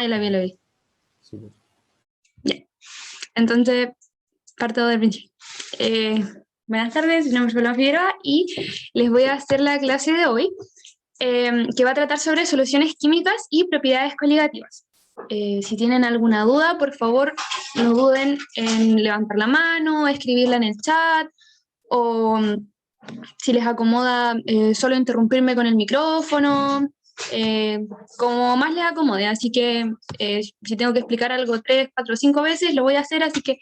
Ahí la vi, la vi. Súper. Ya. Entonces, parto del principio. Buenas tardes, mi nombre es Paloma Figueroa y les voy a hacer la clase de hoy, que va a tratar sobre soluciones químicas y propiedades coligativas. Si tienen alguna duda, por favor, no duden en levantar la mano, escribirla en el chat, o si les acomoda, solo interrumpirme con el micrófono, como más les acomode. Así que si tengo que explicar algo 3, 4, 5 veces, lo voy a hacer, así que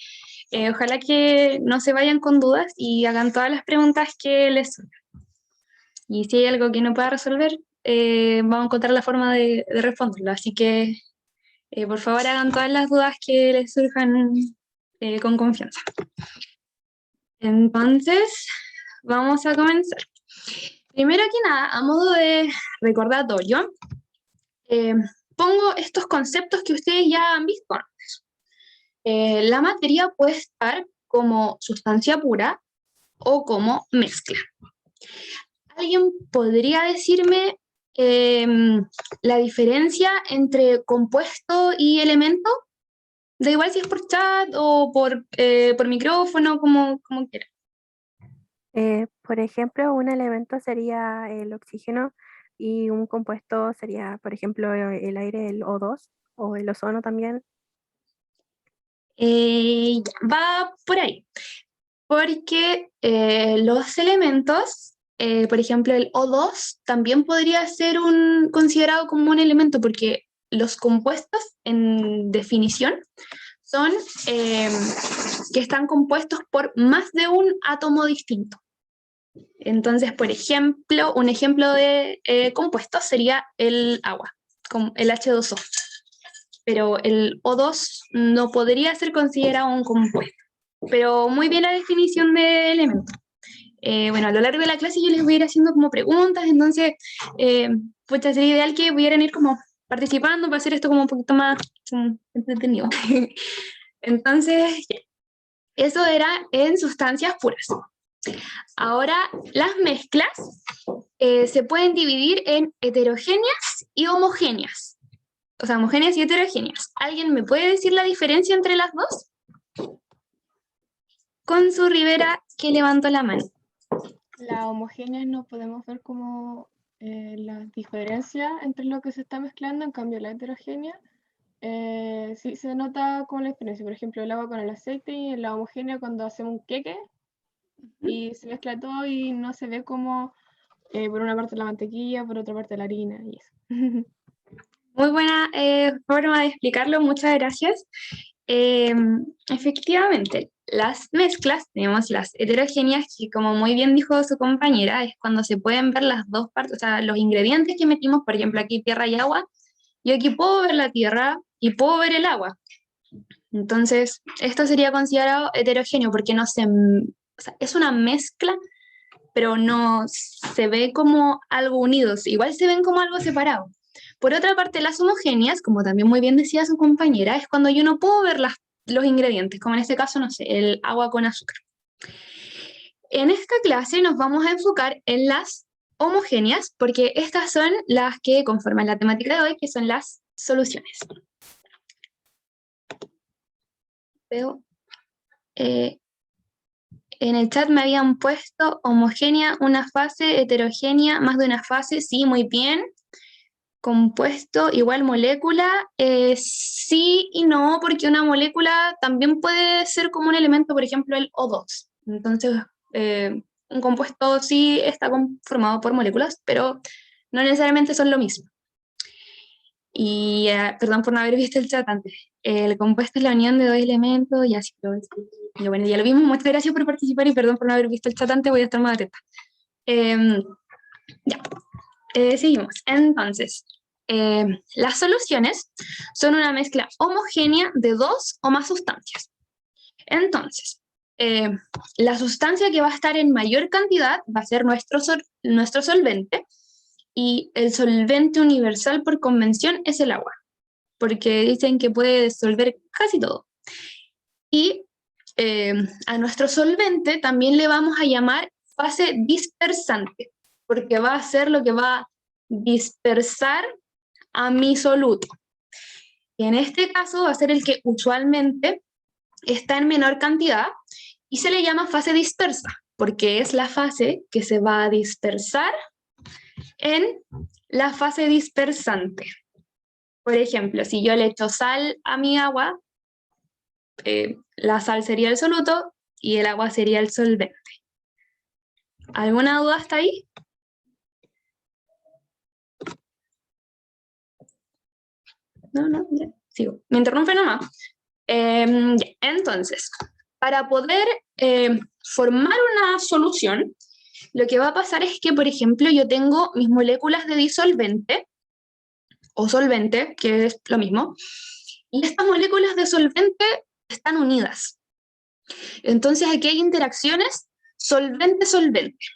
ojalá que no se vayan con dudas y hagan todas las preguntas que les surjan. Y si hay algo que no pueda resolver, vamos a encontrar la forma de responderlo. Así que, por favor, hagan todas las dudas que les surjan con confianza. Entonces, vamos a comenzar. Primero que nada, a modo de recordatorio, pongo estos conceptos que ustedes ya han visto antes. La materia puede estar como sustancia pura o como mezcla. ¿Alguien podría decirme la diferencia entre compuesto y elemento? Da igual si es por chat o por micrófono, como quiera. Por ejemplo, un elemento sería el oxígeno y un compuesto sería, por ejemplo, el aire, el O2 o el ozono también. Va por ahí, porque los elementos, por ejemplo el O2, también podría ser considerado como un elemento, porque los compuestos, en definición, son que están compuestos por más de un átomo distinto. Entonces, por ejemplo, un ejemplo de compuesto sería el agua, el H2O. Pero el O2 no podría ser considerado un compuesto. Pero muy bien la definición de elemento. Bueno, a lo largo de la clase yo les voy a ir haciendo como preguntas, entonces, pues sería ideal que pudieran ir como participando para hacer esto como un poquito más entretenido. Entonces, eso era en sustancias puras. Ahora, las mezclas se pueden dividir en heterogéneas y homogéneas. O sea, homogéneas y heterogéneas. ¿Alguien me puede decir la diferencia entre las dos? Con su Rivera, que levantó la mano. La homogénea no podemos ver como la diferencia entre lo que se está mezclando, en cambio la heterogénea sí se nota como la diferencia. Por ejemplo, el agua con el aceite y la homogénea cuando hacemos un queque y se mezcla todo y no se ve como por una parte la mantequilla, por otra parte la harina y eso. Muy buena forma de explicarlo, muchas gracias. Efectivamente, las mezclas, tenemos las heterogéneas, que como muy bien dijo su compañera, es cuando se pueden ver las dos partes, o sea, los ingredientes que metimos, por ejemplo, aquí tierra y agua, yo aquí puedo ver la tierra y puedo ver el agua. Entonces, esto sería considerado heterogéneo, porque no se, o sea, es una mezcla, pero no se ve como algo unido, igual se ven como algo separado. Por otra parte, las homogéneas, como también muy bien decía su compañera, es cuando yo no puedo ver los ingredientes, como en este caso, no sé, el agua con azúcar. En esta clase nos vamos a enfocar en las homogéneas, porque estas son las que conforman la temática de hoy, que son las soluciones. Veo, en el chat me habían puesto homogénea, una fase, heterogénea, más de una fase, sí, muy bien. Compuesto igual molécula, sí y no, porque una molécula también puede ser como un elemento, por ejemplo, el O2. Entonces, un compuesto sí está conformado por moléculas, pero no necesariamente son lo mismo. Y perdón por no haber visto el chat antes. El compuesto es la unión de dos elementos y así. Bueno, ya lo vimos. Muchas gracias por participar y perdón por no haber visto el chat antes. Voy a estar más atenta. Ya. Seguimos. Entonces, las soluciones son una mezcla homogénea de dos o más sustancias. Entonces, la sustancia que va a estar en mayor cantidad va a ser nuestro solvente, y el solvente universal por convención es el agua, porque dicen que puede disolver casi todo. Y a nuestro solvente también le vamos a llamar fase dispersante, porque va a ser lo que va a dispersar a mi soluto. En este caso va a ser el que usualmente está en menor cantidad y se le llama fase dispersa, porque es la fase que se va a dispersar en la fase dispersante. Por ejemplo, si yo le echo sal a mi agua, la sal sería el soluto y el agua sería el solvente. ¿Alguna duda hasta ahí? No, ya, sigo. Me interrumpe nomás. Entonces, para poder formar una solución, lo que va a pasar es que, por ejemplo, yo tengo mis moléculas de disolvente, o solvente, que es lo mismo, y estas moléculas de solvente están unidas. Entonces aquí hay interacciones solvente-solvente.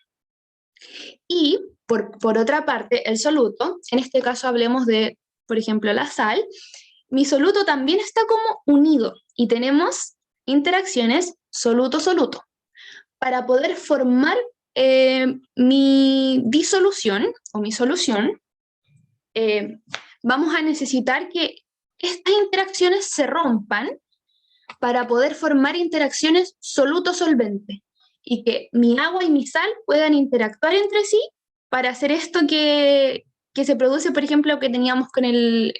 Y por otra parte, el soluto, en este caso hablemos de, por ejemplo, la sal, mi soluto también está como unido y tenemos interacciones soluto-soluto. Para poder formar mi disolución o mi solución, vamos a necesitar que estas interacciones se rompan para poder formar interacciones soluto-solvente y que mi agua y mi sal puedan interactuar entre sí para hacer esto que se produce, por ejemplo, que teníamos con el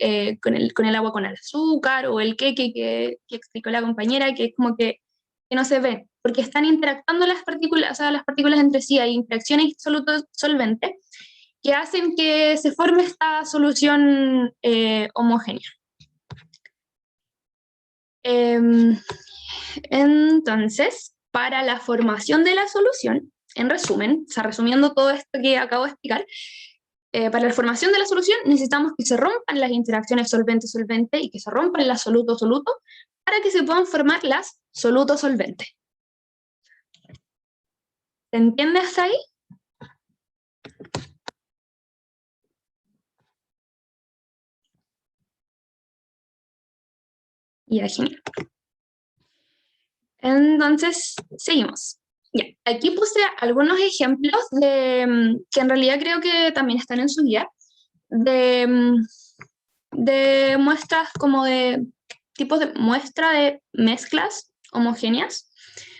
agua con el azúcar o el queque que explicó la compañera, que es como que no se ve, porque están interactuando las partículas, o sea, las partículas entre sí, hay interacciones soluto-solvente que hacen que se forme esta solución homogénea. Entonces, para la formación de la solución, en resumen, o sea, resumiendo todo esto que acabo de explicar, para la formación de la solución necesitamos que se rompan las interacciones solvente-solvente y que se rompan las soluto-soluto para que se puedan formar las soluto-solvente. ¿Se entiende hasta ahí? Ya, genial. Entonces, seguimos. Ya, aquí puse algunos ejemplos que en realidad creo que también están en su guía, de muestras como de tipos de muestra de mezclas homogéneas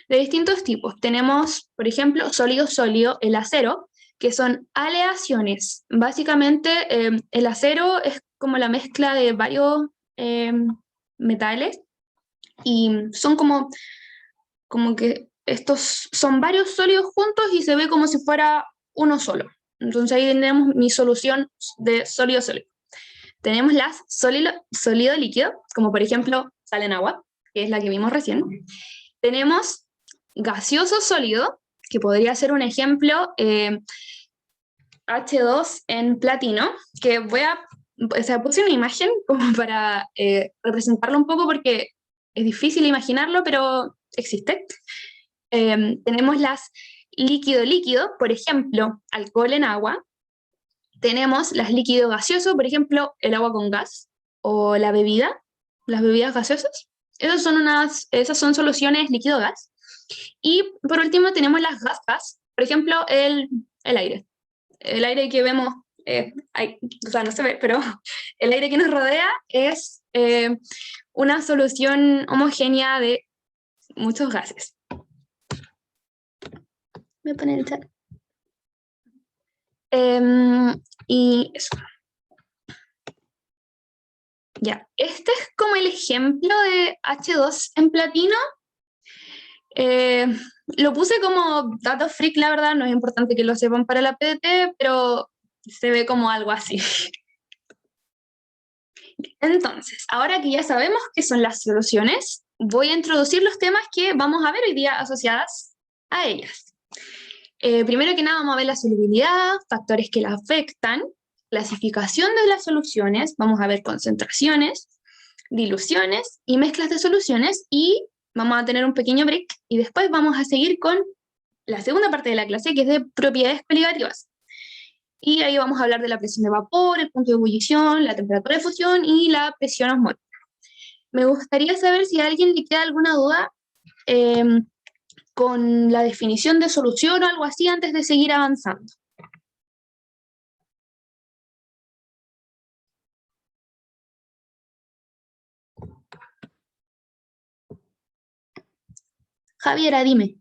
de distintos tipos. Tenemos, por ejemplo, sólido-sólido, el acero, que son aleaciones. Básicamente, el acero es como la mezcla de varios metales y son como que estos son varios sólidos juntos y se ve como si fuera uno solo. Entonces ahí tenemos mi solución de sólido-sólido. Tenemos las sólido-líquido, como por ejemplo sal en agua, que es la que vimos recién. Tenemos gaseoso-sólido, que podría ser un ejemplo H2 en platino, que puse una imagen como para representarlo un poco porque es difícil imaginarlo, pero existe. Tenemos las líquido-líquido, por ejemplo, alcohol en agua. Tenemos las líquido gaseoso, por ejemplo, el agua con gas o las bebidas gaseosas. Esas son soluciones líquido-gas. Y por último tenemos las gas, por ejemplo, el aire. El aire que vemos, o sea, no se ve, pero el aire que nos rodea es una solución homogénea de muchos gases. Voy a poner el chat. Y eso. Ya, este es como el ejemplo de H2 en platino. Lo puse como dato freak, la verdad, no es importante que lo sepan para la PDT, pero se ve como algo así. Entonces, ahora que ya sabemos qué son las soluciones, voy a introducir los temas que vamos a ver hoy día asociadas a ellas. Primero que nada vamos a ver la solubilidad, factores que la afectan, clasificación de las soluciones, vamos a ver concentraciones, diluciones y mezclas de soluciones y vamos a tener un pequeño break y después vamos a seguir con la segunda parte de la clase que es de propiedades coligativas. Y ahí vamos a hablar de la presión de vapor, el punto de ebullición, la temperatura de fusión y la presión osmótica. Me gustaría saber si a alguien le queda alguna duda con la definición de solución o algo así antes de seguir avanzando. Javiera, dime.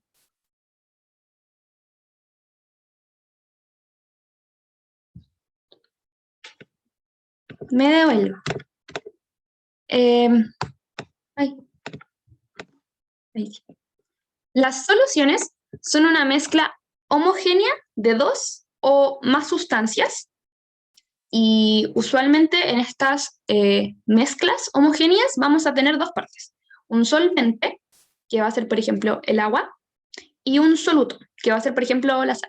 Me devuelvo. Ay. Ay. Las soluciones son una mezcla homogénea de dos o más sustancias y usualmente en estas mezclas homogéneas vamos a tener dos partes. Un solvente, que va a ser, por ejemplo, el agua, y un soluto, que va a ser, por ejemplo, la sal.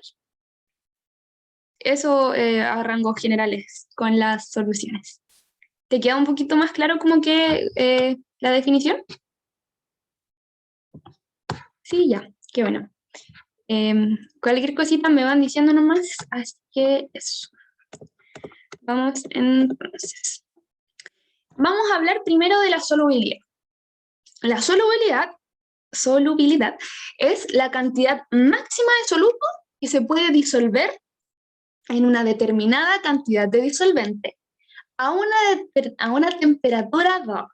Eso a rangos generales con las soluciones. ¿Te queda un poquito más claro como que la definición? Sí, ya, qué bueno. Cualquier cosita me van diciendo nomás, así que eso. Vamos entonces. Vamos a hablar primero de la solubilidad. La solubilidad es la cantidad máxima de soluto que se puede disolver en una determinada cantidad de disolvente a una temperatura dada.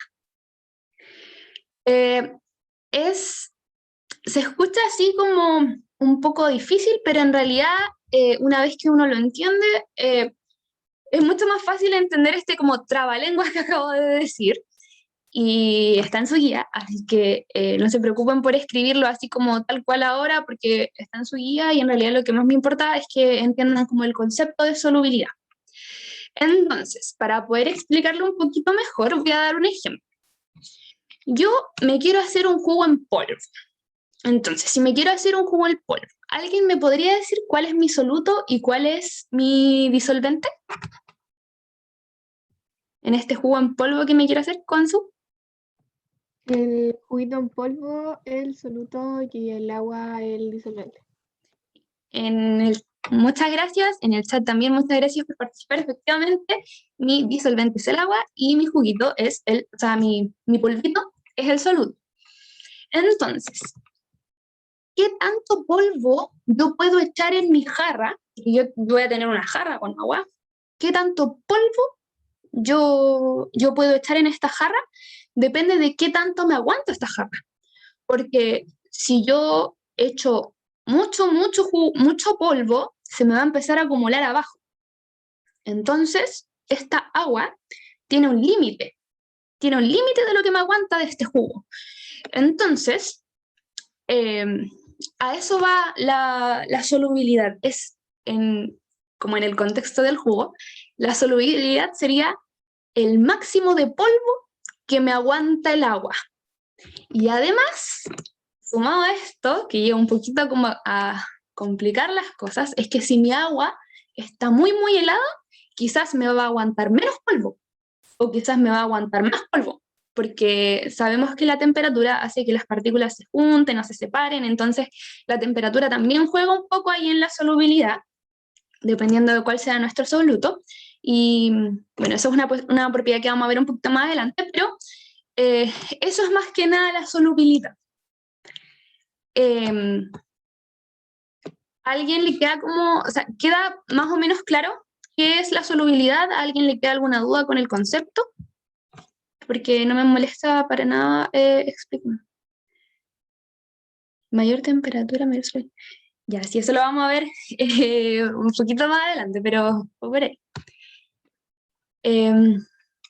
Se escucha así como un poco difícil, pero en realidad una vez que uno lo entiende, es mucho más fácil entender este como trabalenguas que acabo de decir, y está en su guía, así que no se preocupen por escribirlo así como tal cual ahora, porque está en su guía y en realidad lo que más me importa es que entiendan como el concepto de solubilidad. Entonces, para poder explicarlo un poquito mejor, voy a dar un ejemplo. Yo me quiero hacer un jugo en polvo. Entonces, si me quiero hacer un jugo en polvo, ¿alguien me podría decir cuál es mi soluto y cuál es mi disolvente? En este jugo en polvo que me quiero hacer, Consu. El juguito en polvo, el soluto y el agua, el disolvente. Muchas gracias, en el chat también muchas gracias por participar. Efectivamente, mi disolvente es el agua y mi juguito es mi polvito es el soluto. Entonces, ¿qué tanto polvo yo puedo echar en mi jarra? Yo voy a tener una jarra con agua. ¿Qué tanto polvo yo puedo echar en esta jarra? Depende de qué tanto me aguanta esta jarra. Porque si yo echo mucho polvo, se me va a empezar a acumular abajo. Entonces, esta agua tiene un límite de lo que me aguanta de este jugo. Entonces, a eso va la solubilidad. Como en el contexto del jugo, la solubilidad sería el máximo de polvo que me aguanta el agua. Y además, sumado a esto, que llega un poquito como a complicar las cosas, es que si mi agua está muy helada, quizás me va a aguantar menos polvo, o quizás me va a aguantar más polvo, porque sabemos que la temperatura hace que las partículas se junten o se separen, entonces la temperatura también juega un poco ahí en la solubilidad, dependiendo de cuál sea nuestro soluto, y bueno, eso es una propiedad que vamos a ver un poquito más adelante, pero eso es más que nada la solubilidad. ¿A alguien le queda queda más o menos claro qué es la solubilidad? ¿A alguien le queda alguna duda con el concepto? Porque no me molesta para nada explicar. Mayor temperatura, mayor solubilidad. Ya, sí, eso lo vamos a ver un poquito más adelante, pero por ahí.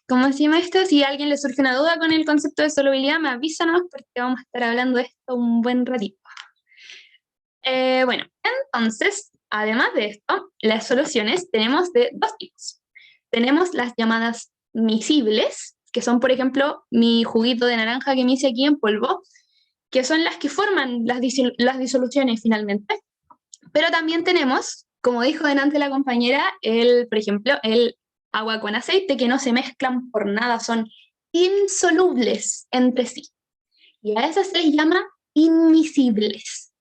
¿Cómo se llama esto? Si a alguien le surge una duda con el concepto de solubilidad, me avisa nomás porque vamos a estar hablando de esto un buen ratito. Bueno, entonces, además de esto, las soluciones tenemos de dos tipos. Tenemos las llamadas miscibles, que son, por ejemplo, mi juguito de naranja que me hice aquí en polvo, que son las que forman las disoluciones finalmente. Pero también tenemos, como dijo delante la compañera, por ejemplo, el agua con aceite, que no se mezclan por nada, son insolubles entre sí. Y a esas se les llama inmiscibles,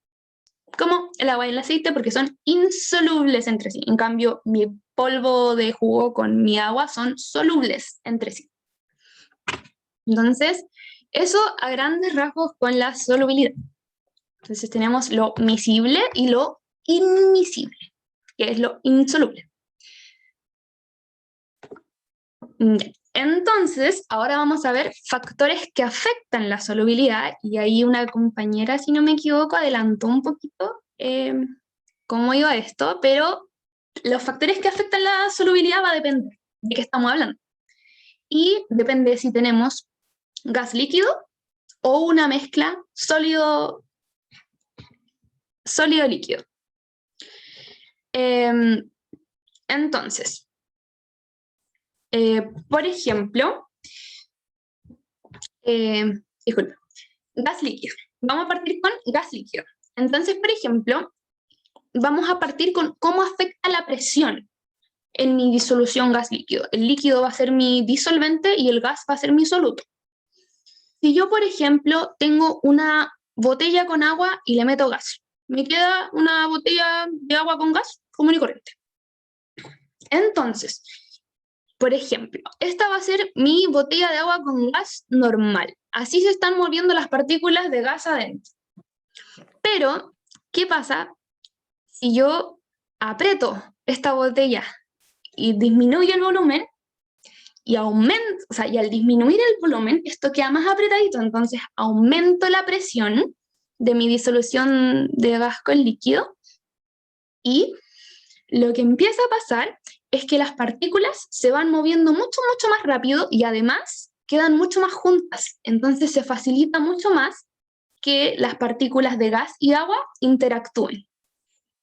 como el agua y el aceite, porque son insolubles entre sí. En cambio, mi polvo de jugo con mi agua son solubles entre sí. Entonces, eso a grandes rasgos con la solubilidad. Entonces tenemos lo miscible y lo inmiscible, que es lo insoluble. Entonces, ahora vamos a ver factores que afectan la solubilidad, y ahí una compañera, si no me equivoco, adelantó un poquito cómo iba esto, pero los factores que afectan la solubilidad va a depender de qué estamos hablando. Y depende si tenemos gas líquido o una mezcla sólido-líquido. Entonces, por ejemplo, disculpa, gas líquido. Vamos a partir con gas líquido. Entonces, por ejemplo, vamos a partir con cómo afecta la presión en mi disolución gas líquido. El líquido va a ser mi disolvente y el gas va a ser mi soluto. Si yo, por ejemplo, tengo una botella con agua y le meto gas, me queda una botella de agua con gas común y corriente. Entonces, por ejemplo, esta va a ser mi botella de agua con gas normal. Así se están moviendo las partículas de gas adentro. Pero, ¿qué pasa si yo aprieto esta botella y disminuyo el volumen? Y aumento, o sea, y al disminuir el volumen, esto queda más apretadito, entonces aumento la presión de mi disolución de gas con líquido, y lo que empieza a pasar es que las partículas se van moviendo mucho, mucho más rápido y además quedan mucho más juntas, entonces se facilita mucho más que las partículas de gas y agua interactúen.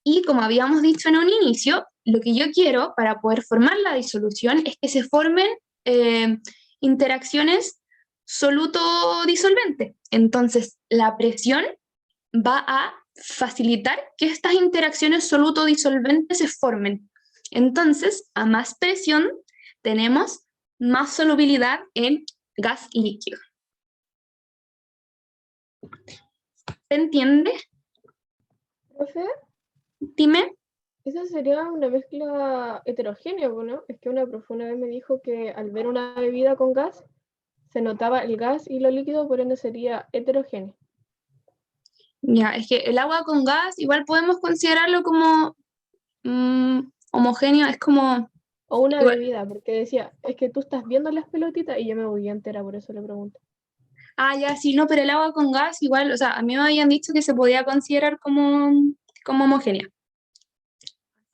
Y como habíamos dicho en un inicio, lo que yo quiero para poder formar la disolución es que se formen interacciones soluto-disolvente. Entonces, la presión va a facilitar que estas interacciones soluto-disolventes se formen. Entonces, a más presión tenemos más solubilidad en gas líquido. ¿Se entiende? Profe, Dime. esa sería una mezcla heterogénea, ¿no? Es que una profe una vez me dijo que al ver una bebida con gas, se notaba el gas y lo líquido, por ende sería heterogéneo. Ya, es que el agua con gas igual podemos considerarlo como homogéneo, es como... O una igual. bebida, porque decía, es que tú estás viendo las pelotitas y yo me voy entera, por eso le pregunto. Ah, ya, sí, no, pero el agua con gas igual, o sea, a mí me habían dicho que se podía considerar como homogénea.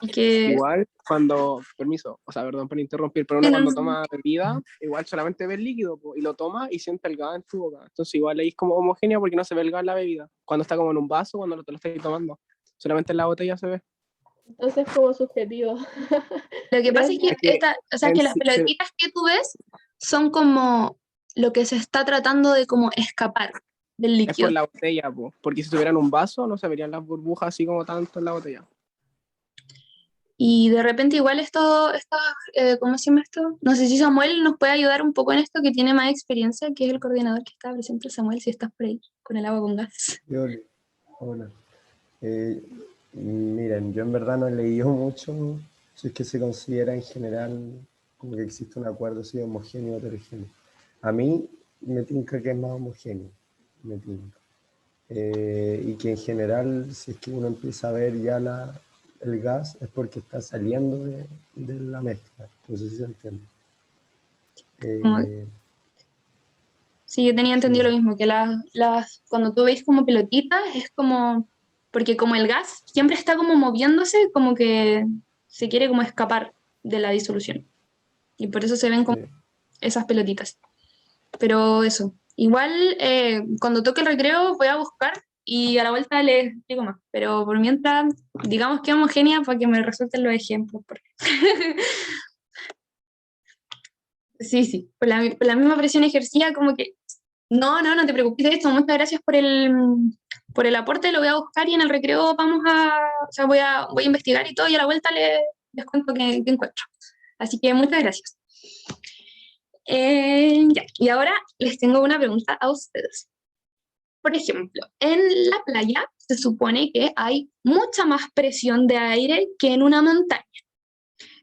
Y que... Igual cuando, permiso, o sea, perdón por interrumpir, pero uno cuando toma bebida, igual solamente ve el líquido po, y lo toma y siente el gas en tu boca. Entonces igual ahí es como homogéneo porque no se ve el gas en la bebida. Cuando está como en un vaso, cuando te lo estás tomando, solamente en la botella se ve. Entonces, como subjetivo. Lo que pasa es Gracias. que, Es o sea, en que las sí pelotitas que tú ves son como lo que se está tratando de como escapar del es por líquido. la botella, po, porque si tuvieran un vaso no se verían las burbujas así como tanto en la botella. Y de repente igual ¿cómo se llama esto? No sé si Samuel nos puede ayudar un poco en esto, que tiene más experiencia, que es el coordinador que está presente. Samuel, si estás por ahí, con el agua con gas. Hola. Miren, yo en verdad no he leído mucho si es que se considera en general como que existe un acuerdo así homogéneo o heterogéneo. A mí me tinca que es más homogéneo, me tinca. Y que en general, si es que uno empieza a ver ya el gas, es porque está saliendo de la mezcla. No sé si se entiende. Sí, yo tenía entendido Sí. lo mismo, que cuando tú veis como pelotitas es como, porque como el gas siempre está como moviéndose, como que se quiere como escapar de la disolución. Y por eso se ven como Sí. esas pelotitas. Pero eso, igual cuando toque el recreo voy a buscar y a la vuelta les explico más. Pero por mientras, digamos que homogénea para que me resulten los ejemplos. Sí, sí, por la misma presión ejercida, como que no te preocupes de esto, muchas gracias por el aporte, lo voy a buscar y en el recreo o sea, voy a investigar y todo y a la vuelta les cuento qué encuentro. Así que muchas gracias. Ya, y ahora les tengo una pregunta a ustedes. Por ejemplo, en la playa se supone que hay mucha más presión de aire que en una montaña.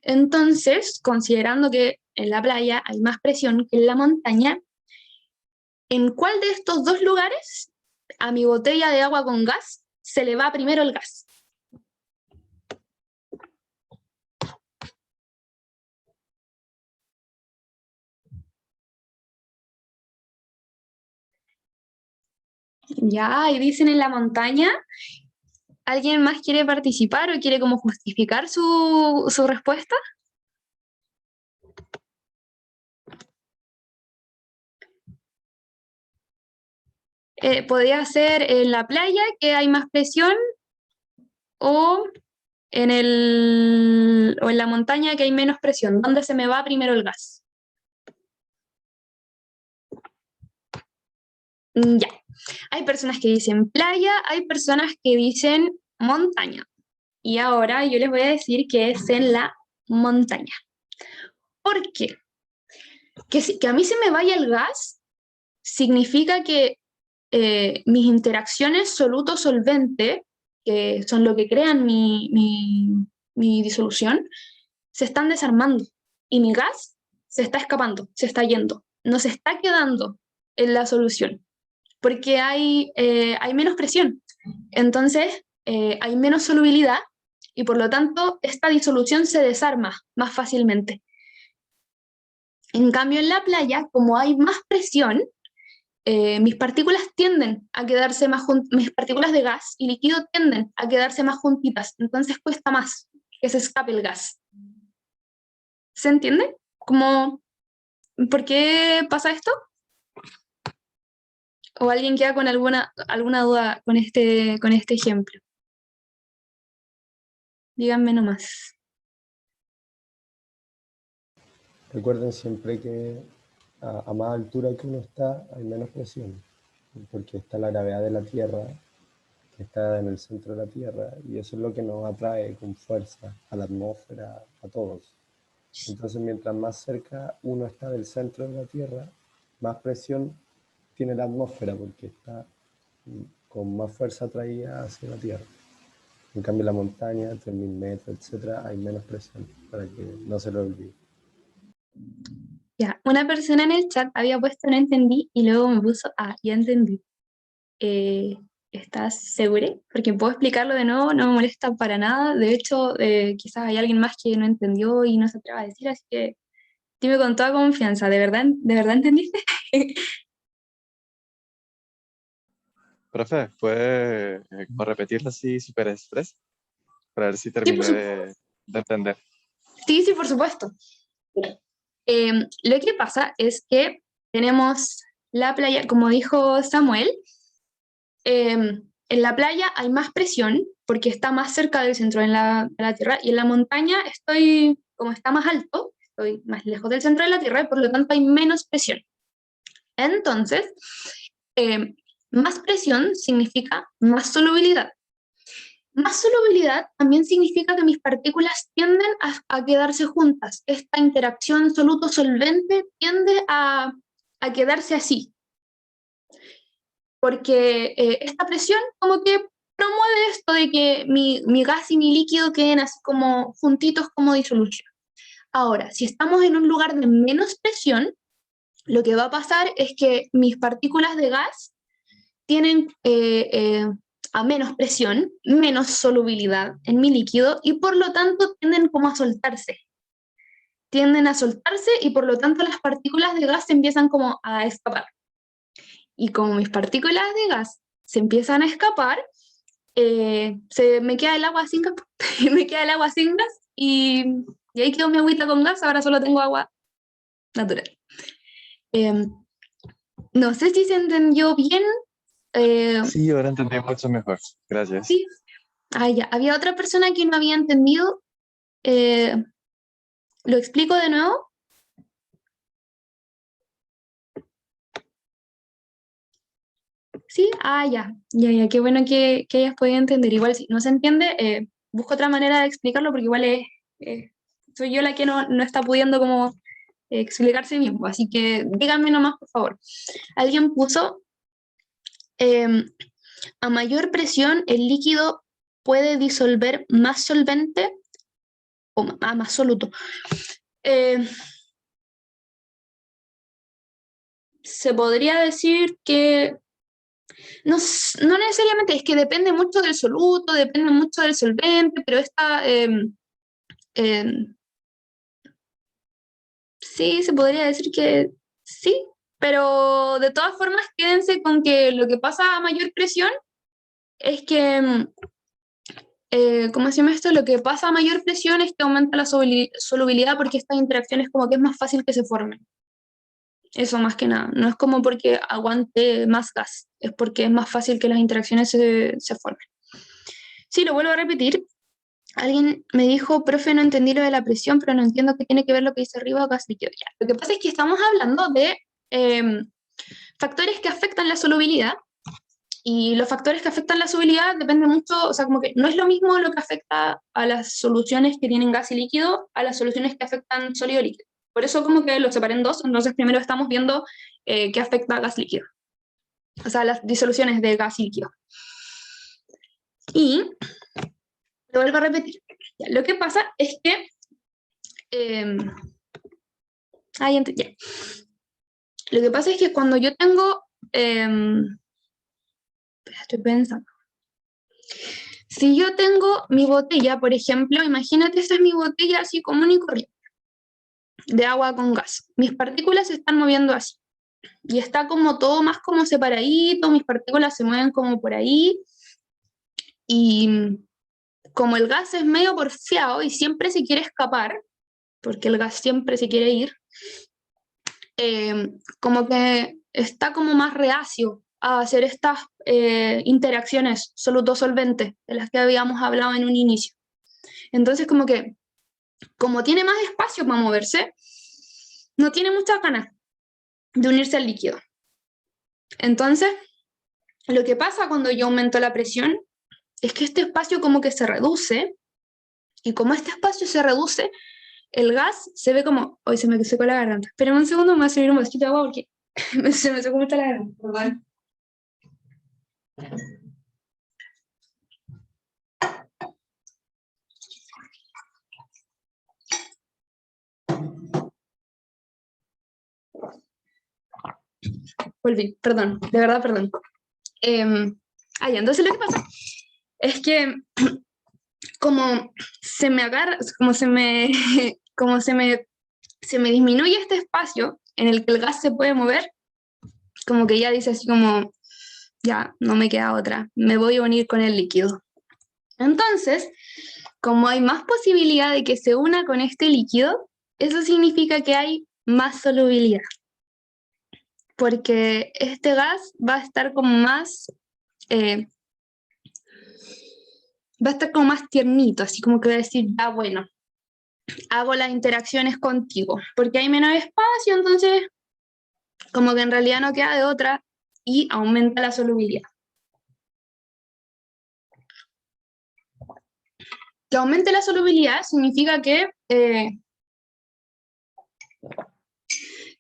Entonces, considerando que en la playa hay más presión que en la montaña, ¿en cuál de estos dos lugares a mi botella de agua con gas se le va primero el gas? Ya, y dicen en la montaña, ¿alguien más quiere participar o quiere como justificar su respuesta? Podría ser en la playa, que hay más presión, o o en la montaña, que hay menos presión. ¿Dónde se me va primero el gas? Ya. Hay personas que dicen playa, hay personas que dicen montaña. Y ahora yo les voy a decir que es en la montaña. ¿Por qué? Que a mí se me vaya el gas significa que mis interacciones soluto-solvente, que son lo que crean mi disolución, se están desarmando y mi gas se está escapando, se está yendo, no se está quedando en la solución, porque hay menos presión, entonces hay menos solubilidad y por lo tanto esta disolución se desarma más fácilmente. En cambio en la playa, como hay más presión, mis partículas tienden a quedarse más mis partículas de gas y líquido tienden a quedarse más juntitas, entonces cuesta más que se escape el gas. ¿Se entiende? Como, ¿por qué pasa esto? ¿O alguien queda con alguna duda con este ejemplo? Díganme nomás. Recuerden siempre que a más altura que uno está, hay menos presión, porque está la gravedad de la Tierra, que está en el centro de la Tierra, y eso es lo que nos atrae con fuerza a la atmósfera, a todos. Entonces, mientras más cerca uno está del centro de la Tierra, más presión tiene la atmósfera, porque está con más fuerza atraída hacia la Tierra. En cambio, la montaña, 3.000 metros, etcétera, hay menos presión, para que no se lo olvide. Ya, una persona en el chat había puesto no entendí y luego me puso, ya entendí. ¿Estás segura? Porque puedo explicarlo de nuevo, no me molesta para nada. De hecho, quizás hay alguien más que no entendió y no se atreva a decir, así que dime con toda confianza, de verdad entendiste? Profe, ¿puede repetirlo así súper express? Para ver si Sí, por terminé supuesto. de entender. Sí, por supuesto. Lo que pasa es que tenemos la playa, como dijo Samuel, en la playa hay más presión porque está más cerca del centro de la Tierra y en la montaña como está más alto, estoy más lejos del centro de la Tierra y por lo tanto hay menos presión. Entonces, eh, más presión significa más solubilidad. Más solubilidad también significa que mis partículas tienden a quedarse juntas. Esta interacción soluto-solvente tiende a quedarse así, porque esta presión como que promueve esto de que mi gas y mi líquido queden así como juntitos como disolución. Ahora, si estamos en un lugar de menos presión, lo que va a pasar es que mis partículas de gas tienen a menos presión, menos solubilidad en mi líquido y por lo tanto tienden como a soltarse. Tienden a soltarse y por lo tanto las partículas de gas se empiezan como a escapar. Y como mis partículas de gas se empiezan a escapar, se me queda el agua sin gas, me queda el agua sin gas y ahí quedó mi agüita con gas, ahora solo tengo agua natural. No sé si se entendió bien. Sí, ahora entendí mucho mejor. Gracias. Sí. Ya. Había otra persona que no había entendido. ¿Lo explico de nuevo? Sí, ya, qué bueno que hayas podido entender. Igual si no se entiende, busco otra manera de explicarlo porque igual soy yo la que no está pudiendo como explicarse bien. Así que díganme nomás, por favor. Alguien puso, a mayor presión el líquido puede disolver más solvente o más soluto. Se podría decir que no necesariamente, es que depende mucho del soluto, depende mucho del solvente, pero sí, se podría decir que sí, Pero de todas formas, quédense con que lo que pasa a mayor presión es que, ¿cómo se llama esto? Lo que pasa a mayor presión es que aumenta la solubilidad porque estas interacciones como que es más fácil que se formen. Eso más que nada. No es como porque aguante más gas, es porque es más fácil que las interacciones se formen. Sí, lo vuelvo a repetir. Alguien me dijo, profe, no entendí lo de la presión, pero no entiendo qué tiene que ver lo que dice arriba, gas líquido. Ya. Lo que pasa es que estamos hablando de factores que afectan la solubilidad, y los factores que afectan la solubilidad dependen mucho, o sea, como que no es lo mismo lo que afecta a las soluciones que tienen gas y líquido a las soluciones que afectan sólido y líquido. Por eso como que lo separé en dos, entonces primero estamos viendo qué afecta a gas líquido, o sea, las disoluciones de gas y líquido. Y lo vuelvo a repetir. Ya, lo que pasa es que ya. Lo que pasa es que cuando yo tengo estoy pensando. Si yo tengo mi botella, por ejemplo, imagínate, esta es mi botella así común y corriente, de agua con gas. Mis partículas se están moviendo así. Y está como todo más como separadito, mis partículas se mueven como por ahí. Y como el gas es medio porfiado y siempre se quiere escapar, porque el gas siempre se quiere ir, como que está como más reacio a hacer estas interacciones soluto-solvente de las que habíamos hablado en un inicio. Entonces como que, como tiene más espacio para moverse, no tiene muchas ganas de unirse al líquido. Entonces, lo que pasa cuando yo aumento la presión es que este espacio como que se reduce, y como este espacio se reduce, el gas se ve como... Hoy se me secó la garganta. Espérenme un segundo, me voy a servir un vasito de agua porque se me secó mucho la garganta. ¿Verdad? Volví, perdón, de verdad, perdón. Entonces lo que pasa es que como se me agarra, como se me disminuye este espacio en el que el gas se puede mover, como que ya dice así como, ya, no me queda otra, me voy a unir con el líquido. Entonces, como hay más posibilidad de que se una con este líquido, eso significa que hay más solubilidad. Porque este gas va a estar como más, va a estar como más tiernito, así como que va a decir, ya bueno, hago las interacciones contigo, porque hay menos espacio, entonces como que en realidad no queda de otra y aumenta la solubilidad. Que aumente la solubilidad significa que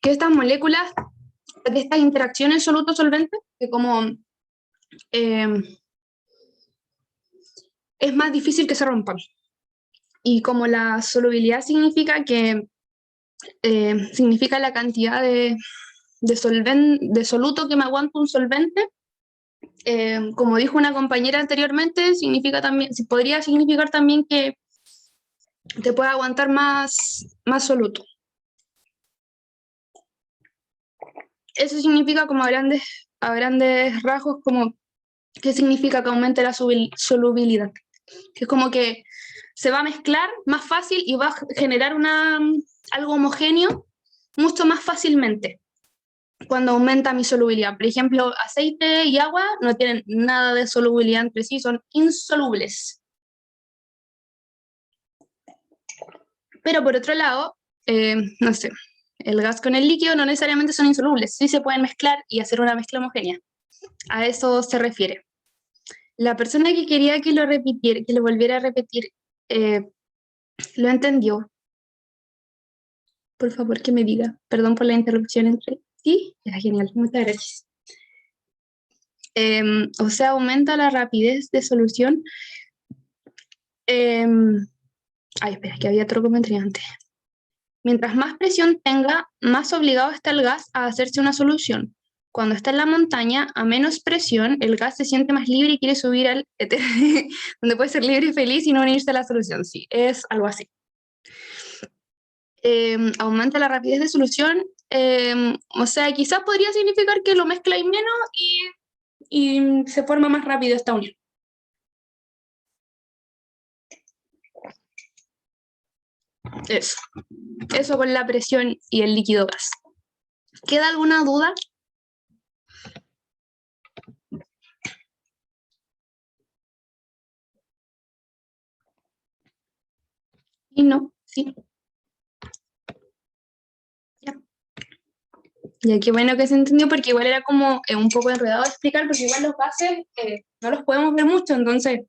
estas moléculas, de estas interacciones soluto-solvente, que como es más difícil que se rompan. Y como la solubilidad significa que significa la cantidad de soluto que me aguanta un solvente, como dijo una compañera anteriormente, significa también, podría significar también que te puede aguantar más soluto. Eso significa como a grandes rasgos, como ¿qué significa que aumente la solubilidad? Que es como que se va a mezclar más fácil y va a generar algo homogéneo mucho más fácilmente cuando aumenta mi solubilidad. Por ejemplo, aceite y agua no tienen nada de solubilidad entre sí, son insolubles. Pero por otro lado, no sé, el gas con el líquido no necesariamente son insolubles, sí se pueden mezclar y hacer una mezcla homogénea. A eso se refiere. La persona que quería que lo repitiera, que lo volviera a repetir, ¿lo entendió? Por favor, que me diga. Perdón por la interrupción entre... Sí, era genial, muchas gracias. O sea, aumenta la rapidez de solución. Espera, que había otro comentario antes. Mientras más presión tenga, más obligado está el gas a hacerse una solución. Cuando está en la montaña, a menos presión, el gas se siente más libre y quiere subir al éter, donde puede ser libre y feliz y no unirse a la solución. Sí, es algo así. Aumenta la rapidez de solución O sea, quizás podría significar que lo mezcláis menos y se forma más rápido esta unión. Eso con la presión y el líquido gas. ¿Queda alguna duda? Y no, sí. Ya. Ya, qué bueno que se entendió, porque igual era como un poco enredado de explicar, porque igual los gases no los podemos ver mucho, entonces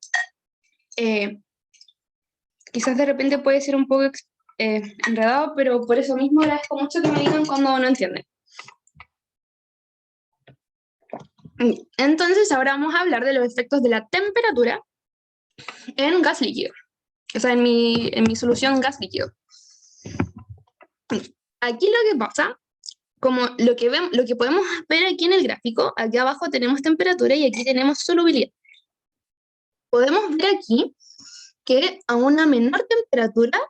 quizás de repente puede ser un poco enredado, pero por eso mismo agradezco mucho que me digan cuando no entienden. Entonces ahora vamos a hablar de los efectos de la temperatura en gas líquido, o sea, en mi solución gas líquido. Aquí lo que pasa, como lo que podemos ver aquí en el gráfico, aquí abajo tenemos temperatura y aquí tenemos solubilidad. Podemos ver aquí que a una menor temperatura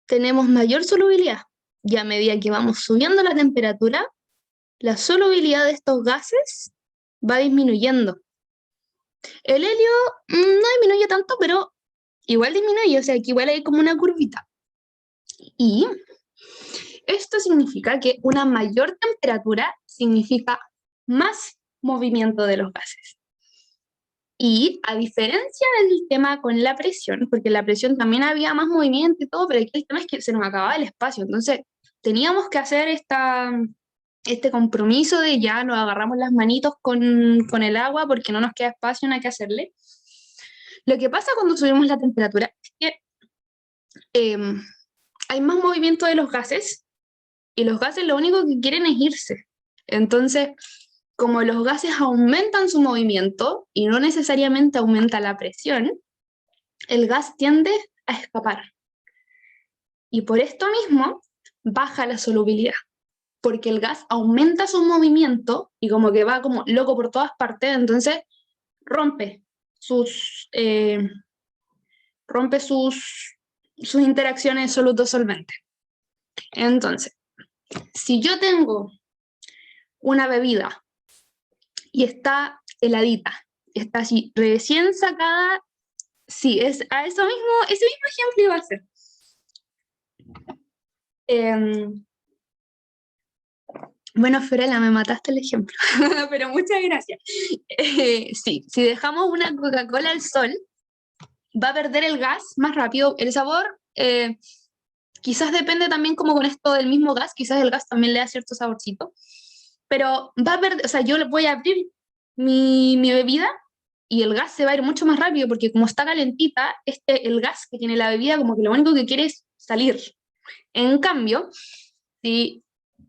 tenemos mayor solubilidad, y a medida que vamos subiendo la temperatura, la solubilidad de estos gases va disminuyendo. El helio no disminuye tanto, pero igual disminuye, o sea que igual hay como una curvita. Y esto significa que una mayor temperatura significa más movimiento de los gases. Y a diferencia del tema con la presión, porque en la presión también había más movimiento y todo, pero aquí el tema es que se nos acababa el espacio, entonces teníamos que hacer este compromiso de ya nos agarramos las manitos con el agua porque no nos queda espacio, no hay que hacerle. Lo que pasa cuando subimos la temperatura es que hay más movimiento de los gases, y los gases lo único que quieren es irse. Entonces, como los gases aumentan su movimiento y no necesariamente aumenta la presión, el gas tiende a escapar. Y por esto mismo baja la solubilidad, porque el gas aumenta su movimiento y como que va como loco por todas partes, entonces rompe sus interacciones soluto-solvente. Entonces, si yo tengo una bebida y está heladita, está así recién sacada, sí, es a ese mismo ejemplo iba a ser. Bueno, Fiorella, me mataste el ejemplo, pero muchas gracias. Sí, si dejamos una Coca-Cola al sol, va a perder el gas más rápido. El sabor, quizás depende también como con esto del mismo gas, quizás el gas también le da cierto saborcito, pero va a perder, o sea, yo voy a abrir mi bebida y el gas se va a ir mucho más rápido, porque como está calentita, el gas que tiene la bebida como que lo único que quiere es salir. En cambio, si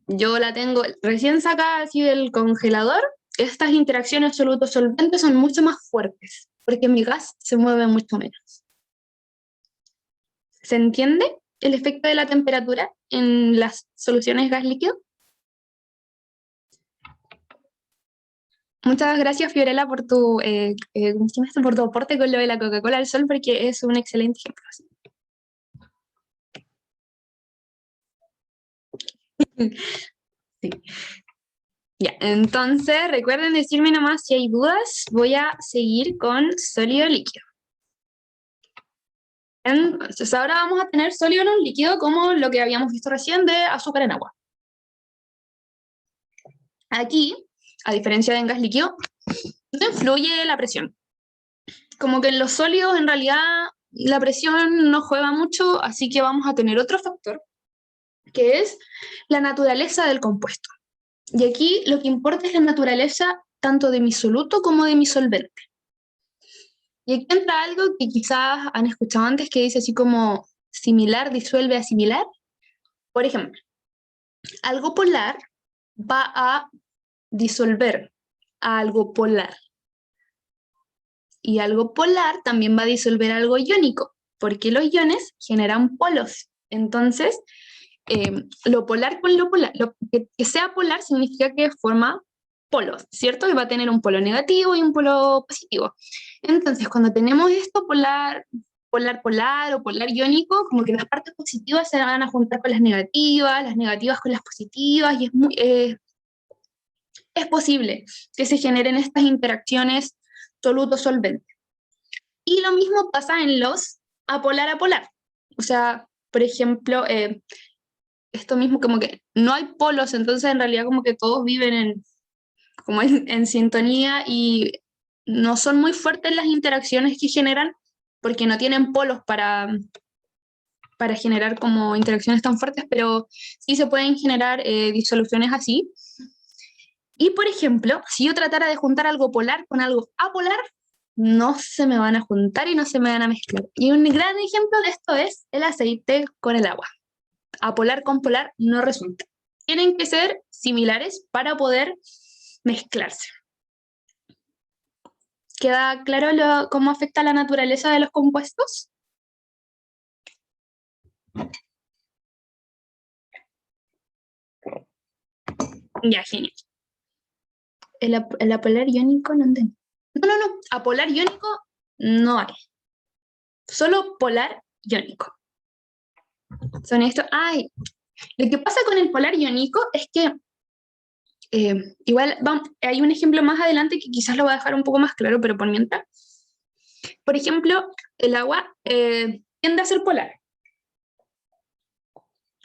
yo la tengo recién sacada así del congelador, estas interacciones soluto-solvente son mucho más fuertes, porque mi gas se mueve mucho menos. ¿Se entiende el efecto de la temperatura en las soluciones gas líquido? Muchas gracias, Fiorella, por tu aporte con lo de la Coca-Cola al sol, porque es un excelente ejemplo. Sí. Ya, entonces recuerden decirme nomás si hay dudas. Voy a seguir con sólido líquido. Entonces ahora vamos a tener sólido en un líquido como lo que habíamos visto recién de azúcar en agua. Aquí, a diferencia de en gas líquido, no influye la presión. Como que en los sólidos en realidad la presión no juega mucho, así que vamos a tener otro factor, que es la naturaleza del compuesto. Y aquí lo que importa es la naturaleza tanto de mi soluto como de mi solvente. Y aquí entra algo que quizás han escuchado antes, que dice así como similar disuelve a similar. Por ejemplo, algo polar va a disolver a algo polar. Y algo polar también va a disolver algo iónico, porque los iones generan polos. Entonces, lo polar con lo polar, que sea polar significa que forma polos, ¿cierto? Y va a tener un polo negativo y un polo positivo. Entonces, cuando tenemos esto polar polar-polar o polar iónico, como que las partes positivas se van a juntar con las negativas con las positivas, y es posible que se generen estas interacciones soluto-solvente. Y lo mismo pasa en los apolar-apolar. O sea, por ejemplo, esto mismo como que no hay polos, entonces en realidad como que todos viven en sintonía y no son muy fuertes las interacciones que generan porque no tienen polos para generar como interacciones tan fuertes, pero sí se pueden generar disoluciones así. Y por ejemplo, si yo tratara de juntar algo polar con algo apolar, no se me van a juntar y no se me van a mezclar. Y un gran ejemplo de esto es el aceite con el agua. Apolar con polar no resulta. Tienen que ser similares para poder mezclarse. ¿Queda claro cómo afecta la naturaleza de los compuestos? Ya, genial. El apolar iónico no entiendo. No, apolar iónico no hay. Solo polar iónico. Son estos. Ay, lo que pasa con el polar iónico es que igual hay un ejemplo más adelante que quizás lo voy a dejar un poco más claro, pero por mientras. Por ejemplo, el agua tiende a ser polar.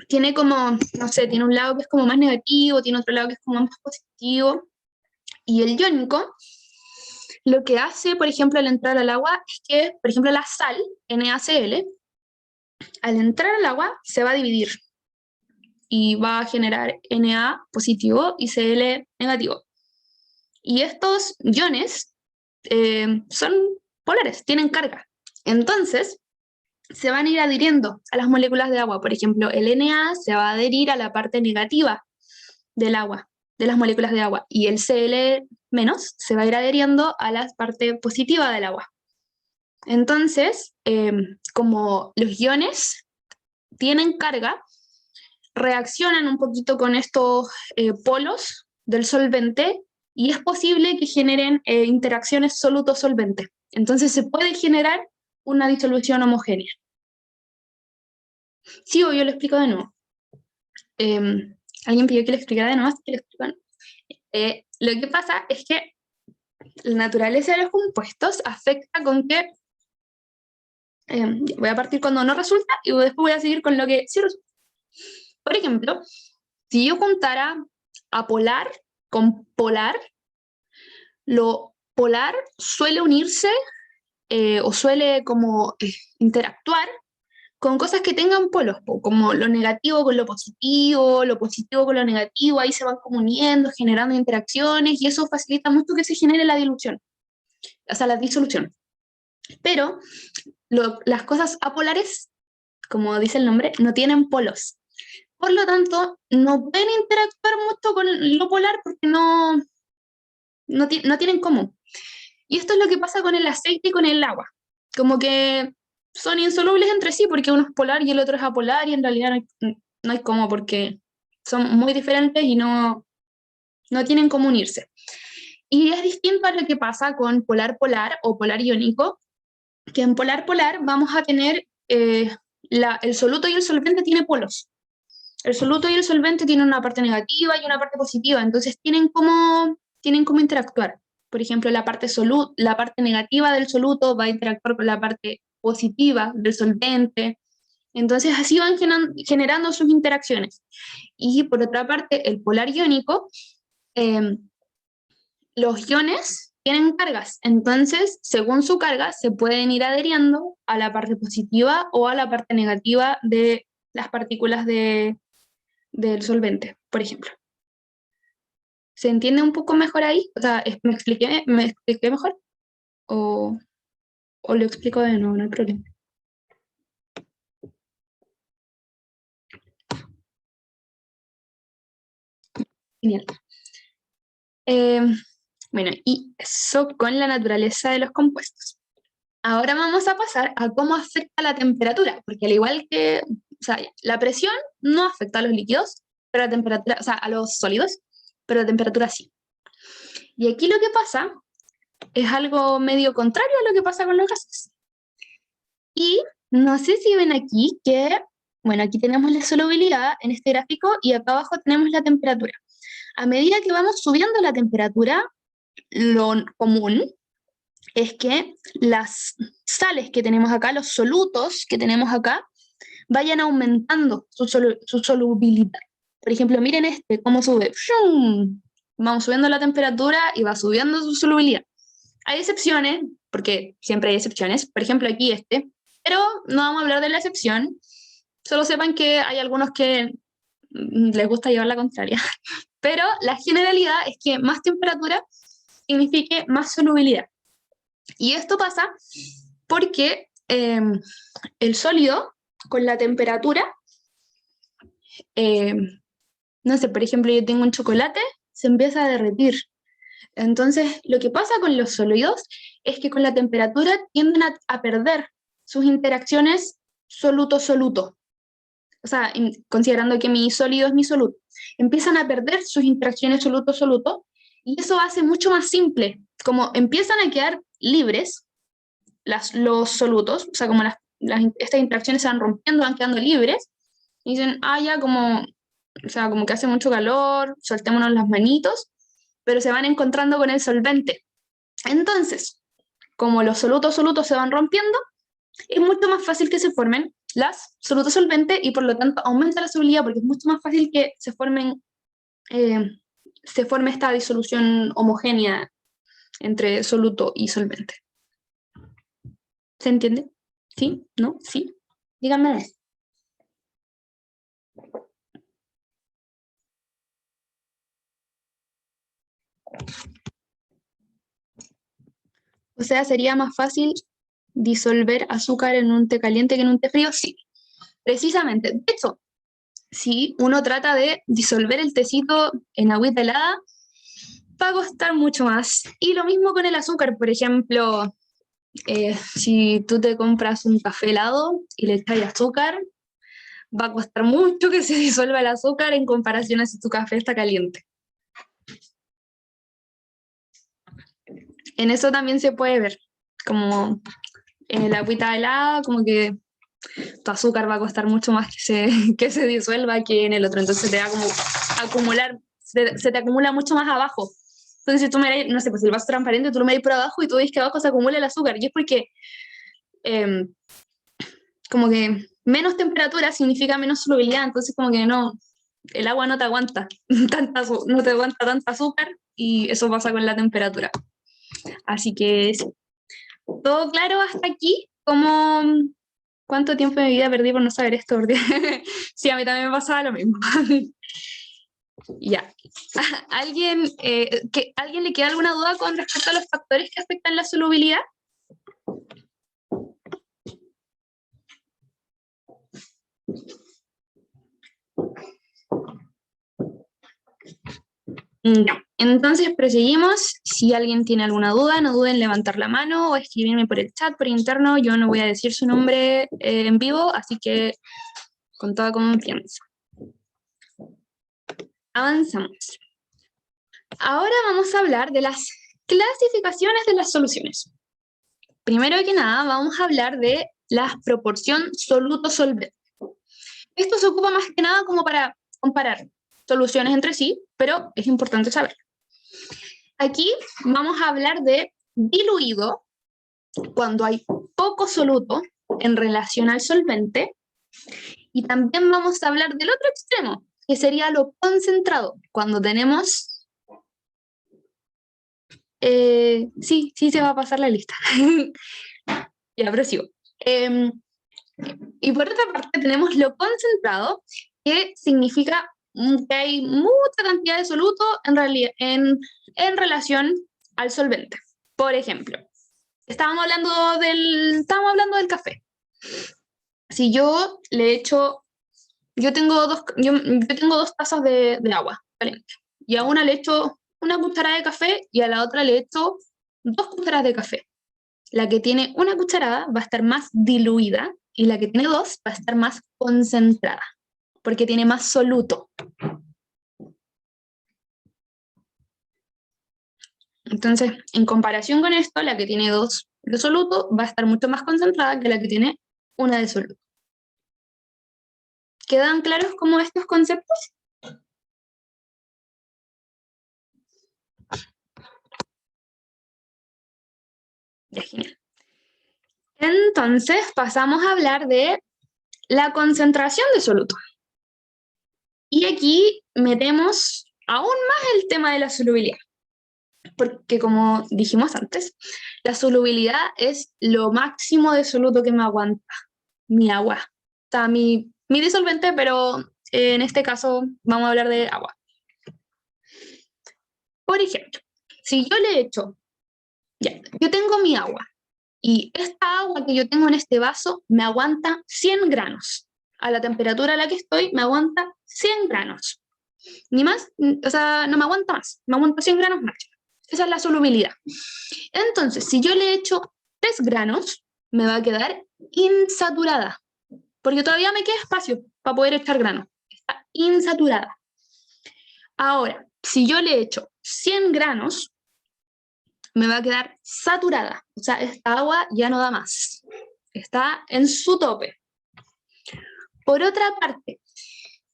Tiene como, no sé, tiene un lado que es como más negativo, tiene otro lado que es como más positivo. Y el iónico, lo que hace, por ejemplo, al entrar al agua, es que, por ejemplo, la sal, NaCl, al entrar al agua se va a dividir y va a generar Na positivo y Cl negativo. Y estos iones son polares, tienen carga. Entonces, se van a ir adhiriendo a las moléculas de agua. Por ejemplo, el Na se va a adherir a la parte negativa del agua, de las moléculas de agua, y el Cl- se va a ir adheriendo a la parte positiva del agua. Entonces, como los iones tienen carga, reaccionan un poquito con estos polos del solvente y es posible que generen interacciones soluto-solvente. Entonces se puede generar una disolución homogénea. Sí, o yo lo explico de nuevo. Alguien pidió que le explicara de nuevo, así que le explico de nuevo. Lo que pasa es que la naturaleza de los compuestos afecta con que voy a partir cuando no resulta y después voy a seguir con lo que sí resulta. Por ejemplo, si yo juntara apolar con polar, lo polar suele unirse o suele como interactuar con cosas que tengan polos, como lo negativo con lo positivo con lo negativo, ahí se van como uniendo, generando interacciones y eso facilita mucho que se genere la dilución, o sea, la disolución. Pero las cosas apolares, como dice el nombre, no tienen polos. Por lo tanto, no pueden interactuar mucho con lo polar porque no tienen cómo. Y esto es lo que pasa con el aceite y con el agua. Como que son insolubles entre sí porque uno es polar y el otro es apolar y en realidad no hay cómo porque son muy diferentes y no tienen cómo unirse. Y es distinto a lo que pasa con polar-polar o polar iónico, que en polar-polar vamos a tener el soluto y el solvente tienen polos. El soluto y el solvente tienen una parte negativa y una parte positiva, entonces tienen como interactuar. Por ejemplo, la parte negativa del soluto va a interactuar con la parte positiva del solvente. Entonces así van generando sus interacciones. Y por otra parte, el polar iónico, los iones tienen cargas, entonces según su carga se pueden ir adheriendo a la parte positiva o a la parte negativa de las partículas del solvente, por ejemplo. ¿Se entiende un poco mejor ahí? O sea, ¿me expliqué mejor? ¿O lo explico de nuevo? No hay problema. Genial. Bueno, y eso con la naturaleza de los compuestos. Ahora vamos a pasar a cómo afecta la temperatura, porque al igual que, o sea, la presión no afecta a los líquidos, pero la temperatura, o sea, a los sólidos, pero la temperatura sí. Y aquí lo que pasa es algo medio contrario a lo que pasa con los gases. Y no sé si ven aquí que, bueno, aquí tenemos la solubilidad en este gráfico y acá abajo tenemos la temperatura. A medida que vamos subiendo la temperatura, lo común es que las sales que tenemos acá, los solutos que tenemos acá, vayan aumentando su solubilidad. Por ejemplo, miren este, cómo sube. ¡Shum! Vamos subiendo la temperatura y va subiendo su solubilidad. Hay excepciones, porque siempre hay excepciones. Por ejemplo, aquí este. Pero no vamos a hablar de la excepción. Solo sepan que hay algunos que les gusta llevar la contraria. Pero la generalidad es que más temperatura signifique más solubilidad. Y esto pasa porque el sólido, con la temperatura, no sé, por ejemplo, yo tengo un chocolate, se empieza a derretir. Entonces, lo que pasa con los sólidos es que con la temperatura tienden a perder sus interacciones soluto-soluto. O sea, considerando que mi sólido es mi soluto. Empiezan a perder sus interacciones soluto-soluto y eso hace mucho más simple. Como empiezan a quedar libres los solutos, o sea, como estas interacciones se van rompiendo, van quedando libres, y dicen, ya como, o sea, como que hace mucho calor, soltémonos las manitos, pero se van encontrando con el solvente. Entonces, como los solutos se van rompiendo, es mucho más fácil que se formen las solutos solventes y por lo tanto aumenta la solubilidad porque es mucho más fácil que se forme esta disolución homogénea entre soluto y solvente. ¿Se entiende? ¿Sí? ¿No? ¿Sí? Díganme. O sea, ¿sería más fácil disolver azúcar en un té caliente que en un té frío? Sí, precisamente. De hecho, si uno trata de disolver el tecito en agüita helada, va a costar mucho más. Y lo mismo con el azúcar, por ejemplo, si tú te compras un café helado y le echas azúcar, va a costar mucho que se disuelva el azúcar en comparación a si tu café está caliente. En eso también se puede ver, como en el agüita helada, como que tu azúcar va a costar mucho más que se disuelva que en el otro, entonces te va a como acumular, se te acumula mucho más abajo. Entonces si tú me no sé, pues el vaso transparente, tú lo medís por abajo y tú ves que abajo se acumula el azúcar, y es porque como que menos temperatura significa menos solubilidad, entonces como que no, el agua no te aguanta no te aguanta tanta azúcar, y eso pasa con la temperatura. Así que sí. ¿Todo claro hasta aquí? ¿Cuánto tiempo de mi vida perdí por no saber esto? Sí, a mí también me pasaba lo mismo. Ya. ¿Alguien le queda alguna duda con respecto a los factores que afectan la solubilidad? No. Entonces proseguimos. Si alguien tiene alguna duda, no duden en levantar la mano o escribirme por el chat, por interno. Yo no voy a decir su nombre en vivo, así que con toda confianza. Avanzamos. Ahora vamos a hablar de las clasificaciones de las soluciones. Primero que nada, vamos a hablar de la proporción soluto-solvente. Esto se ocupa más que nada como para comparar soluciones entre sí, pero es importante saber. Aquí vamos a hablar de diluido, cuando hay poco soluto en relación al solvente, y también vamos a hablar del otro extremo, que sería lo concentrado, cuando tenemos... sí, se va a pasar la lista. Ya, pero sigo. Y por otra parte tenemos lo concentrado, que significa que hay mucha cantidad de soluto en relación al solvente. Por ejemplo, estábamos hablando del café. Si yo le echo, yo tengo dos tazas de agua caliente, y a una le echo una cucharada de café y a la otra le echo 2 cucharadas de café. La que tiene una cucharada va a estar más diluida y la que tiene 2 va a estar más concentrada, porque tiene más soluto. Entonces, en comparación con esto, la que tiene 2 de soluto va a estar mucho más concentrada que la que tiene una disoluta. ¿Quedan claros como estos conceptos? Ya, genial. Entonces pasamos a hablar de la concentración de soluto. Y aquí metemos aún más el tema de la solubilidad. Porque como dijimos antes, la solubilidad es lo máximo de soluto que me aguanta mi agua. O sea, mi disolvente, pero en este caso vamos a hablar de agua. Por ejemplo, si yo le echo, ya, yo tengo mi agua, y esta agua que yo tengo en este vaso me aguanta 100 granos. A la temperatura a la que estoy, me aguanta 100 granos. Ni más, o sea, no me aguanta más, me aguanta 100 granos máximo. Esa es la solubilidad. Entonces, si yo le echo 3 granos, me va a quedar insaturada, porque todavía me queda espacio para poder echar grano. Está insaturada. Ahora, si yo le echo 100 granos, me va a quedar saturada. O sea, esta agua ya no da más. Está en su tope. Por otra parte,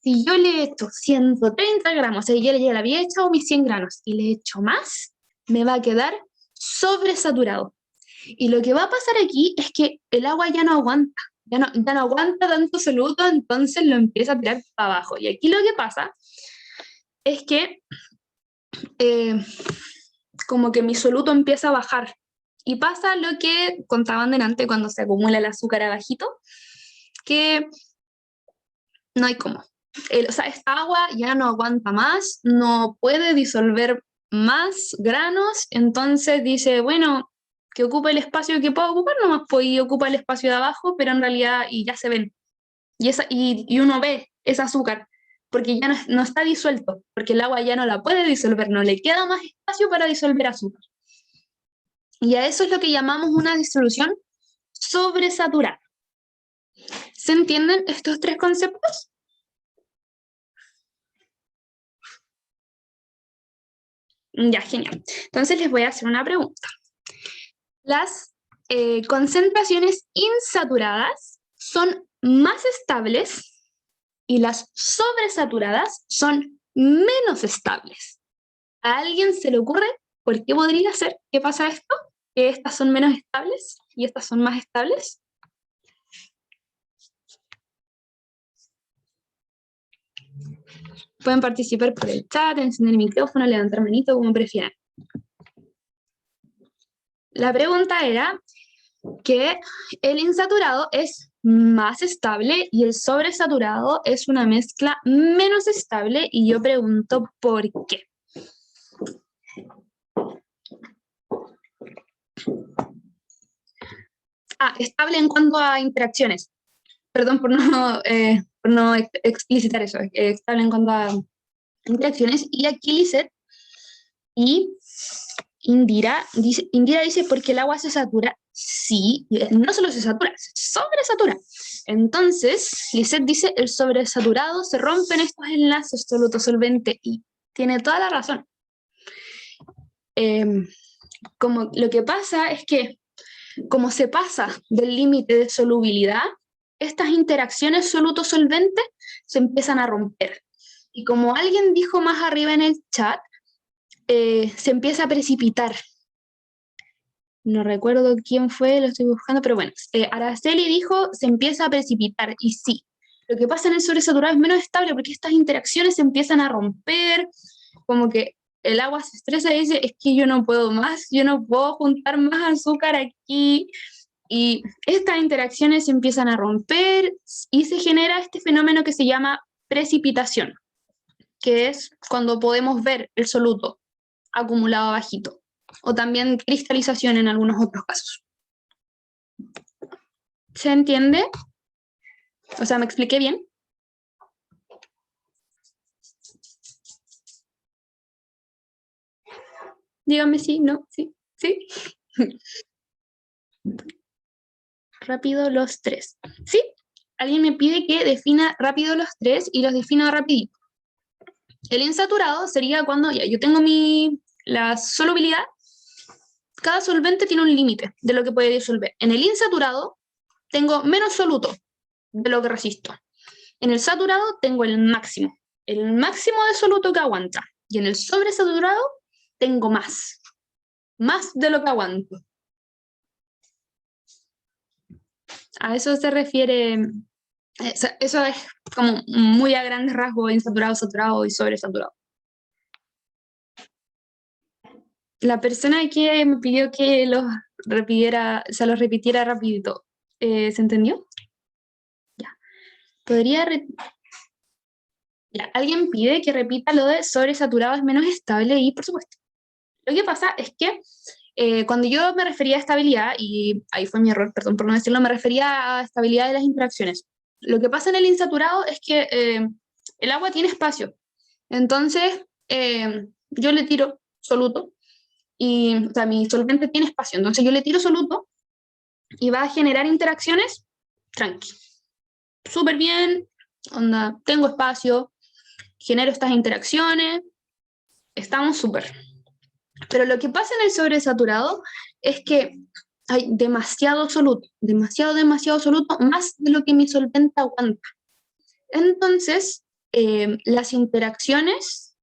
si yo le echo 130 gramos, o sea, yo ya le había echado mis 100 granos y le echo más, me va a quedar sobresaturado. Y lo que va a pasar aquí es que el agua ya no aguanta. Ya no aguanta tanto soluto, entonces lo empieza a tirar para abajo. Y aquí lo que pasa es que como que mi soluto empieza a bajar. Y pasa lo que contaban delante cuando se acumula el azúcar abajito, que no hay cómo. O sea, esta agua ya no aguanta más, no puede disolver más granos, entonces dice, bueno, que ocupe el espacio que pueda ocupar, nomás pues, y ocupa el espacio de abajo, pero en realidad, y ya se ven, y uno ve ese azúcar, porque ya no está disuelto, porque el agua ya no la puede disolver, no le queda más espacio para disolver azúcar. Y a eso es lo que llamamos una disolución sobresaturada. ¿Se entienden estos tres conceptos? Ya, genial. Entonces les voy a hacer una pregunta. Las concentraciones insaturadas son más estables y las sobresaturadas son menos estables. ¿A alguien se le ocurre por qué podría ser? ¿Qué pasa esto? ¿Que estas son menos estables y estas son más estables? Pueden participar por el chat, encender el micrófono, levantar manito, como prefieran. La pregunta era que el insaturado es más estable y el sobresaturado es una mezcla menos estable, y yo pregunto ¿por qué? Estable en cuanto a interacciones. Perdón por no explicitar eso. Estable en cuanto a interacciones. Y aquí Lisette y Indira dice, porque el agua se satura. Sí, no solo se satura, se sobresatura. Entonces, Lisette dice, el sobresaturado se rompen estos enlaces soluto-solvente, y tiene toda la razón. Como lo que pasa es que, como se pasa del límite de solubilidad, estas interacciones soluto-solvente se empiezan a romper. Y como alguien dijo más arriba en el chat, se empieza a precipitar. No recuerdo quién fue, lo estoy buscando, pero bueno, Araceli dijo, se empieza a precipitar, y sí, lo que pasa en el sobresaturado es menos estable porque estas interacciones se empiezan a romper, como que el agua se estresa y dice, es que yo no puedo más, yo no puedo juntar más azúcar aquí, y estas interacciones se empiezan a romper y se genera este fenómeno que se llama precipitación, que es cuando podemos ver el soluto acumulado abajito, o también cristalización en algunos otros casos. ¿Se entiende? O sea, ¿me expliqué bien? Dígame sí, no, sí, sí. Rápido los tres. ¿Sí? Alguien me pide que defina rápido los tres y los defina rapidito. El insaturado sería cuando ya yo tengo la solubilidad. Cada solvente tiene un límite de lo que puede disolver. En el insaturado tengo menos soluto de lo que resisto. En el saturado tengo el máximo de soluto que aguanta. Y en el sobresaturado tengo más de lo que aguanto. A eso se refiere, eso es como muy a grandes rasgos, insaturado, saturado y sobresaturado. La persona que me pidió que los repitiera rapidito, ¿se entendió? Ya. ¿Podría ya, alguien pide que repita lo de sobresaturado es menos estable y, por supuesto, lo que pasa es que cuando yo me refería a estabilidad, y ahí fue mi error, perdón por no decirlo, me refería a estabilidad de las interacciones. Lo que pasa en el insaturado es que el agua tiene espacio. Entonces, yo le tiro soluto, o sea, mi solvente tiene espacio. Entonces, yo le tiro soluto y va a generar interacciones tranqui. Súper bien, onda, tengo espacio, genero estas interacciones, estamos súper. Pero lo que pasa en el sobresaturado es que hay demasiado soluto, demasiado soluto, más de lo que mi solvente aguanta. Entonces, las interacciones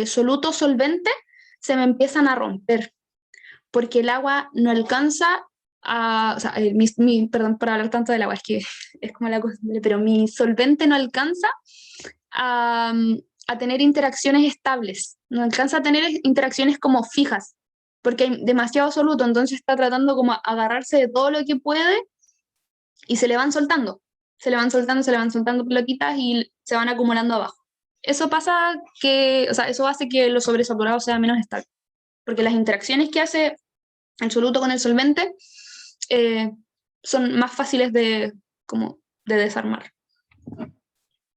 soluto-solvente se me empiezan a romper, porque el agua no alcanza a, o sea, perdón por hablar tanto del agua, es que es como la costumbre, pero mi solvente no alcanza a tener interacciones estables, no alcanza a tener interacciones como fijas, porque hay demasiado soluto, entonces está tratando como agarrarse de todo lo que puede y se le van soltando pelotitas y se van acumulando abajo. Eso pasa que, o sea, eso hace que lo sobresaturado sea menos estable, porque las interacciones que hace el soluto con el solvente son más fáciles de desarmar.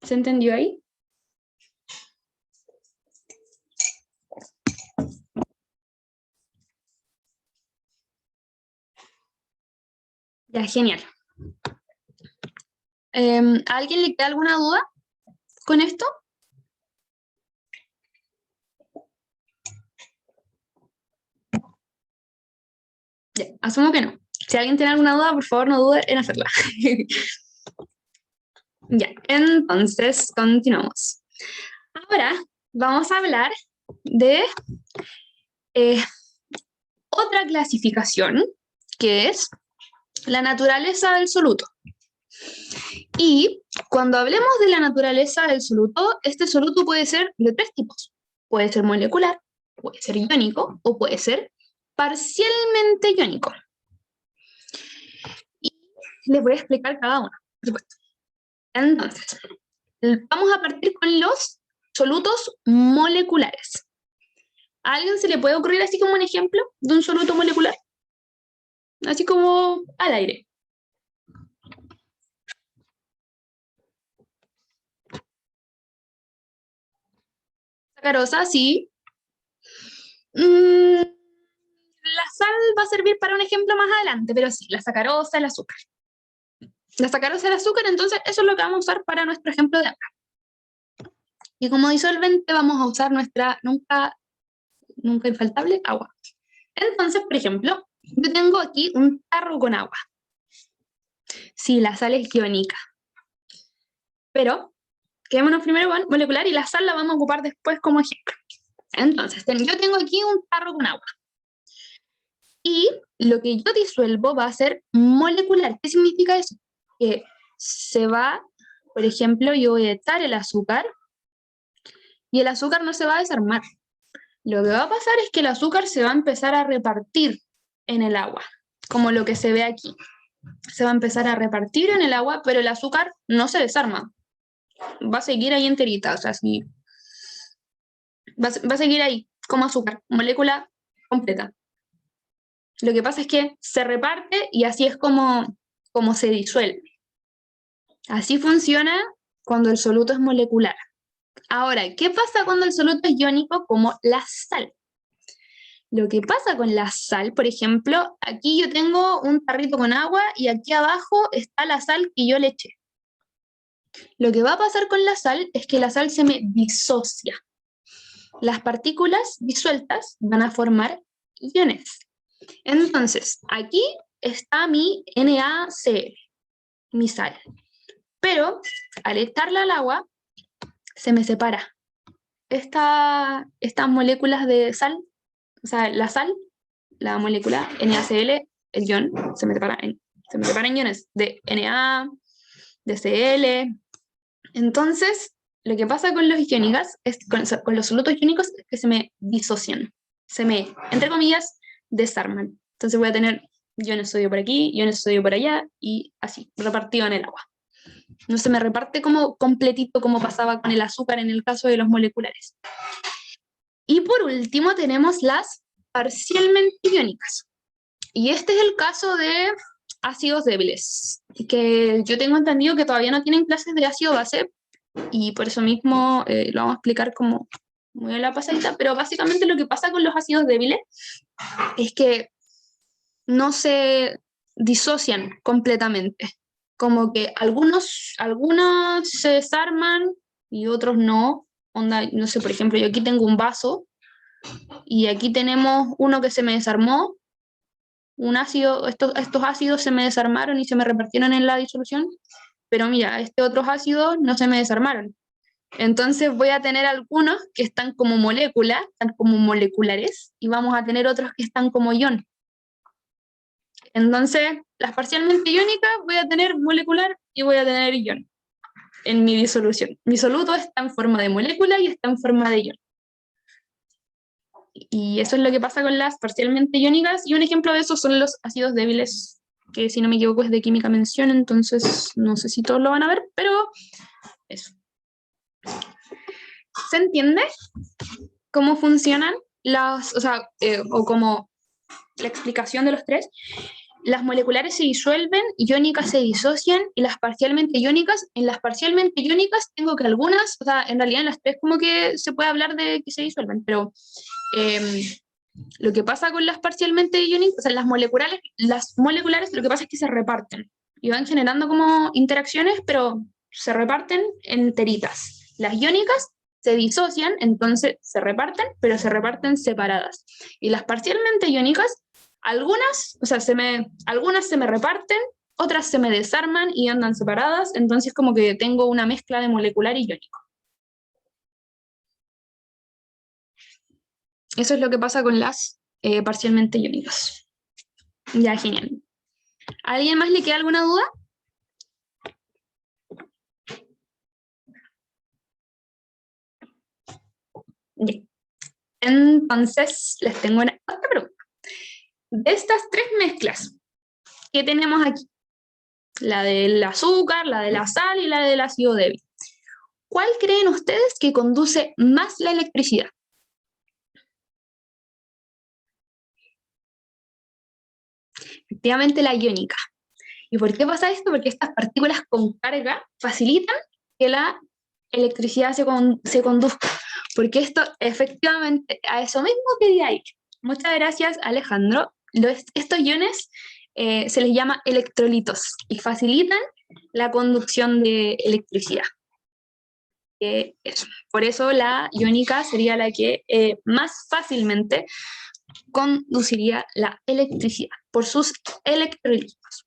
¿Se entendió ahí? Ya, genial. ¿A alguien le queda alguna duda con esto? Ya, asumo que no. Si alguien tiene alguna duda, por favor no dude en hacerla. Ya, entonces continuamos. Ahora vamos a hablar de otra clasificación, que es la naturaleza del soluto. Y cuando hablemos de la naturaleza del soluto, este soluto puede ser de tres tipos. Puede ser molecular, puede ser iónico o puede ser parcialmente iónico. Y les voy a explicar cada uno, por supuesto. Entonces, vamos a partir con los solutos moleculares. ¿A alguien se le puede ocurrir así como un ejemplo de un soluto molecular? Así como al aire. Sacarosa, sí. La sal va a servir para un ejemplo más adelante, pero sí, la sacarosa, el azúcar. La sacarosa, el azúcar, entonces eso es lo que vamos a usar para nuestro ejemplo de agua. Y como disolvente vamos a usar nuestra nunca infaltable agua. Entonces, por ejemplo, yo tengo aquí un tarro con agua. Sí, la sal es iónica. Pero, quedémonos primero con molecular y la sal la vamos a ocupar después como ejemplo. Entonces, yo tengo aquí un tarro con agua. Y lo que yo disuelvo va a ser molecular. ¿Qué significa eso? Que se va, por ejemplo, yo voy a echar el azúcar y el azúcar no se va a desarmar. Lo que va a pasar es que el azúcar se va a empezar a repartir en el agua, como lo que se ve aquí. Se va a empezar a repartir en el agua, pero el azúcar no se desarma. Va a seguir ahí enterita, o sea, sí, va a seguir ahí como azúcar, molécula completa. Lo que pasa es que se reparte y así es como se disuelve. Así funciona cuando el soluto es molecular. Ahora, ¿qué pasa cuando el soluto es iónico como la sal? Lo que pasa con la sal, por ejemplo, aquí yo tengo un tarrito con agua y aquí abajo está la sal que yo le eché. Lo que va a pasar con la sal es que la sal se me disocia. Las partículas disueltas van a formar iones. Entonces, aquí está mi NaCl. mi sal. Pero al echarla al agua, se me separa. Estas moléculas de sal, o sea, la sal, la molécula NaCl, el ion, se me separan iones de Na, de Cl. Entonces, lo que pasa con los iónicas, con los solutos iónicos, es que se me disocian, se me, entre comillas, desarman. Entonces voy a tener iones sodio por aquí, iones sodio por allá, y así, repartido en el agua. No se me reparte como completito como pasaba con el azúcar en el caso de los moleculares. Y por último tenemos las parcialmente iónicas. Y este es el caso de ácidos débiles, que yo tengo entendido que todavía no tienen clases de ácido base, y por eso mismo lo vamos a explicar como muy a la pasadita, pero básicamente lo que pasa con los ácidos débiles es que no se disocian completamente. Como que algunos se desarman y otros no. Onda, no sé, por ejemplo, yo aquí tengo un vaso y aquí tenemos uno que se me desarmó, un ácido, estos ácidos se me desarmaron y se me repartieron en la disolución, pero mira, otros ácidos no se me desarmaron. Entonces voy a tener algunos que están como molécula, están como moleculares, y vamos a tener otros que están como ion. Entonces, las parcialmente iónicas voy a tener molecular y voy a tener ion en mi disolución. Mi soluto está en forma de molécula y está en forma de ion. Y eso es lo que pasa con las parcialmente iónicas, y un ejemplo de eso son los ácidos débiles, que si no me equivoco es de química mención, entonces no sé si todos lo van a ver, pero eso. ¿Se entiende cómo funcionan las, o como la explicación de los tres? Las moleculares se disuelven, iónicas se disocian, y las parcialmente iónicas, en las parcialmente iónicas tengo que algunas, o sea, en realidad en las tres como que se puede hablar de que se disuelven, pero lo que pasa con las parcialmente iónicas, o sea, las moleculares lo que pasa es que se reparten, y van generando como interacciones, pero se reparten enteritas. Las iónicas se disocian, entonces se reparten, pero se reparten separadas. Y las parcialmente iónicas, algunas se me reparten, otras se me desarman y andan separadas, entonces como que tengo una mezcla de molecular y iónico. Eso es lo que pasa con las parcialmente iónicas. Ya, genial. ¿A alguien más le queda alguna duda? Bien. Entonces, les tengo otra pregunta. De estas tres mezclas que tenemos aquí, la del azúcar, la de la sal y la del ácido débil, ¿cuál creen ustedes que conduce más la electricidad? Efectivamente, la iónica. ¿Y por qué pasa esto? Porque estas partículas con carga facilitan que la electricidad se conduzca. Porque esto, efectivamente, a eso mismo quería ir. Muchas gracias, Alejandro. Estos iones se les llama electrolitos y facilitan la conducción de electricidad. Eso. Por eso la iónica sería la que más fácilmente conduciría la electricidad, por sus electrolitos.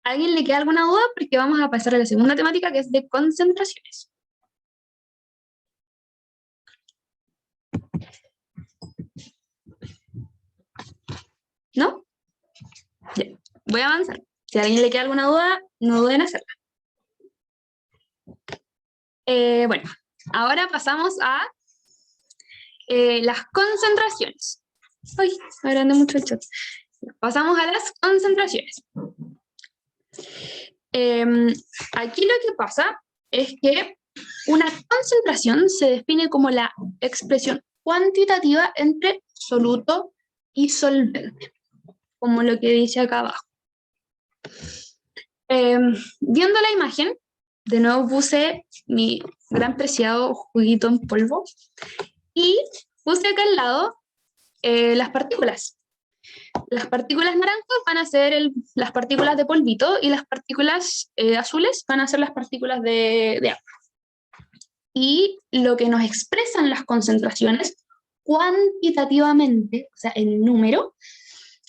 ¿A alguien le queda alguna duda? Porque vamos a pasar a la segunda temática, que es de concentraciones. ¿No? Bien. Voy a avanzar. Si a alguien le queda alguna duda, no duden en hacerla. Bueno, ahora pasamos a las concentraciones. Ay, agrandé mucho el chat. Pasamos a las concentraciones. Aquí lo que pasa es que una concentración se define como la expresión cuantitativa entre soluto y solvente, como lo que dice acá abajo. Viendo la imagen, de nuevo puse mi gran preciado juguito en polvo y puse acá al lado las partículas. Las partículas naranjas van a ser las partículas de polvito, y las partículas azules van a ser las partículas de agua. Y lo que nos expresan las concentraciones cuantitativamente, o sea, en número,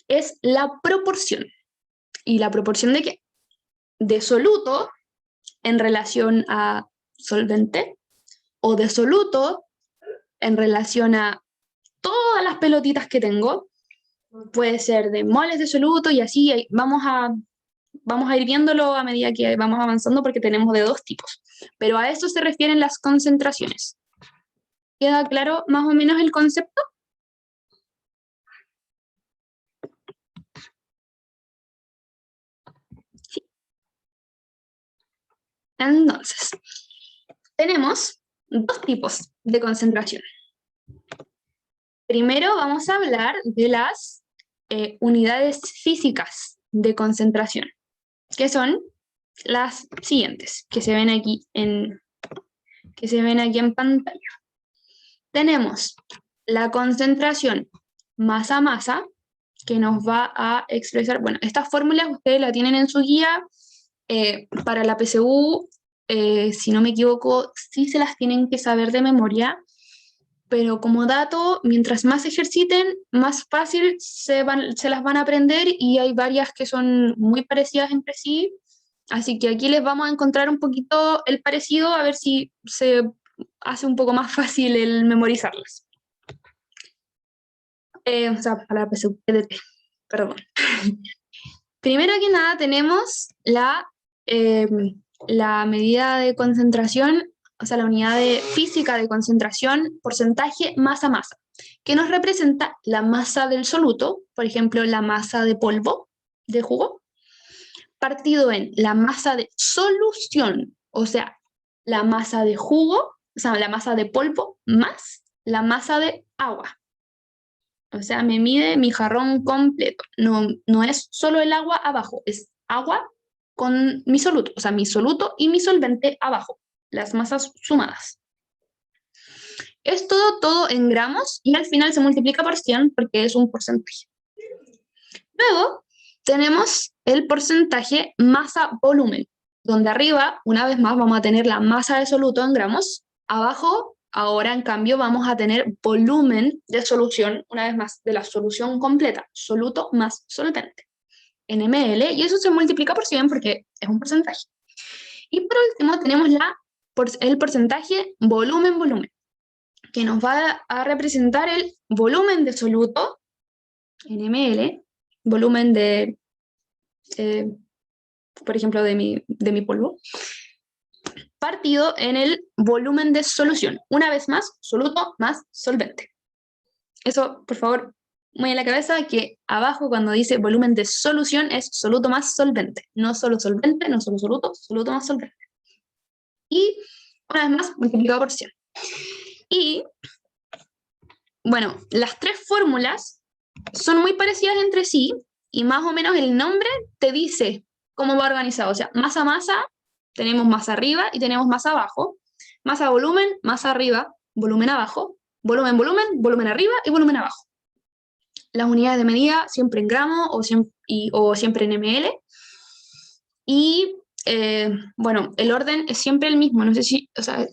es la proporción. ¿Y la proporción de qué? de soluto en relación a solvente, o de soluto en relación a todas las pelotitas que tengo. Puede ser de moles de soluto y así vamos a ir viéndolo a medida que vamos avanzando porque tenemos de 2 tipos. Pero a eso se refieren las concentraciones. ¿Queda claro más o menos el concepto? Sí. Entonces, tenemos 2 tipos de concentración. Primero vamos a hablar de las unidades físicas de concentración, que son las siguientes, que se ven aquí en pantalla. Tenemos la concentración masa-masa, que nos va a expresar, bueno, estas fórmulas ustedes la tienen en su guía, para la PSU, si no me equivoco, sí se las tienen que saber de memoria, pero como dato, mientras más ejerciten, más fácil se las van a aprender, y hay varias que son muy parecidas entre sí, así que aquí les vamos a encontrar un poquito el parecido, a ver si se hace un poco más fácil el memorizarlas. O sea, para la PSU, perdón. Primero que nada tenemos la medida de concentración, o sea, la unidad física de concentración, porcentaje masa-masa, que nos representa la masa del soluto, por ejemplo, la masa de polvo de jugo, partido en la masa de solución, o sea, la masa de jugo, o sea, la masa de polvo, más la masa de agua. O sea, me mide mi jarrón completo. No es solo el agua abajo, es agua con mi soluto, o sea, mi soluto y mi solvente abajo, las masas sumadas. Es todo en gramos y al final se multiplica por 100 porque es un porcentaje. Luego tenemos el porcentaje masa-volumen, donde arriba, una vez más, vamos a tener la masa de soluto en gramos, abajo, ahora en cambio, vamos a tener volumen de solución, una vez más, de la solución completa, soluto más solvente, en ml, y eso se multiplica por 100 porque es un porcentaje. Y por último tenemos el porcentaje volumen-volumen, que nos va a representar el volumen de soluto, en ml, volumen de, por ejemplo, de mi polvo, partido en el volumen de solución. Una vez más, soluto más solvente. Eso, por favor, muy en la cabeza, que abajo cuando dice volumen de solución es soluto más solvente. No solo solvente, no solo soluto, soluto más solvente. Y una vez más, multiplicado por 100. Y, bueno, las 3 fórmulas son muy parecidas entre sí y más o menos el nombre te dice cómo va organizado. O sea, masa-masa, tenemos masa arriba y tenemos masa abajo. Masa-volumen, masa arriba, volumen abajo. Volumen-volumen, volumen arriba y volumen abajo. Las unidades de medida siempre en gramos o siempre en ml. Y, bueno, el orden es siempre el mismo. No sé si, o sea,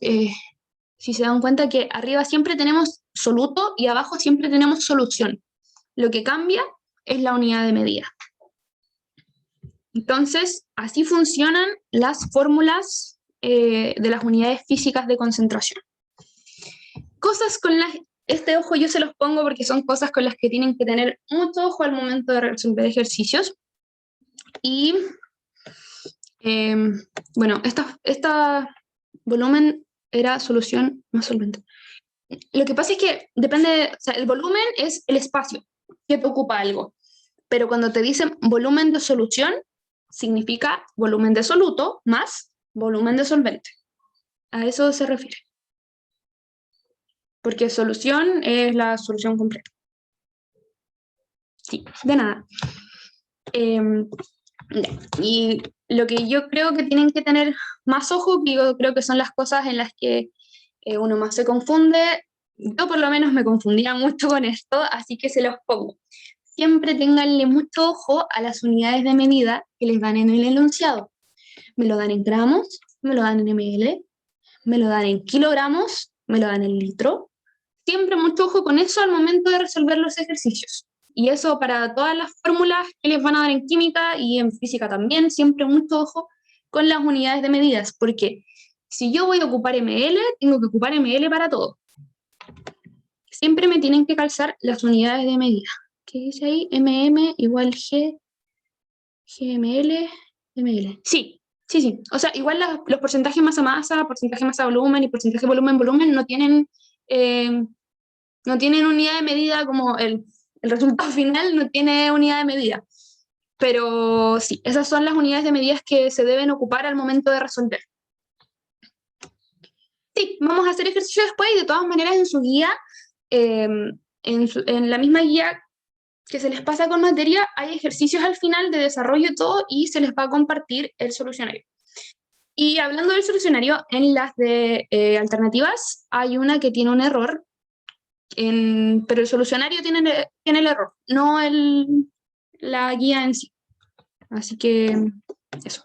si se dan cuenta que arriba siempre tenemos soluto y abajo siempre tenemos solución. Lo que cambia es la unidad de medida. Entonces, así funcionan las fórmulas de las unidades físicas de concentración. Cosas con este ojo yo se los pongo porque son cosas con las que tienen que tener mucho ojo al momento de resolver ejercicios. Y, bueno, esta volumen era solución más solvente. Lo que pasa es que depende, o sea, el volumen es el espacio que te ocupa algo, pero cuando te dicen volumen de solución, significa volumen de soluto más volumen de solvente. A eso se refiere. Porque solución es la solución completa. Sí, de nada. Y lo que yo creo que tienen que tener más ojo, que yo creo que son las cosas en las que uno más se confunde. Yo por lo menos me confundía mucho con esto, así que se los pongo. Siempre ténganle mucho ojo a las unidades de medida que les dan en el enunciado. Me lo dan en gramos, me lo dan en ml, me lo dan en kilogramos, me lo dan en litro. Siempre mucho ojo con eso al momento de resolver los ejercicios. Y eso para todas las fórmulas que les van a dar en química y en física también, siempre mucho ojo con las unidades de medidas, porque si yo voy a ocupar ml, tengo que ocupar ml para todo. Siempre me tienen que calzar las unidades de medida. ¿Qué dice ahí? = G, GML, ml. Sí. O sea, igual los porcentajes masa-masa, porcentaje masa-volumen y porcentaje volumen-volumen no tienen unidad de medida, como el resultado final no tiene unidad de medida. Pero sí, esas son las unidades de medidas que se deben ocupar al momento de resolver. Sí, vamos a hacer ejercicio después y de todas maneras en su guía, en la misma guía que se les pasa con materia, hay ejercicios al final de desarrollo y todo, y se les va a compartir el solucionario. Y hablando del solucionario, en las de alternativas hay una que tiene un error, pero el solucionario tiene el error, no la guía en sí. Así que eso.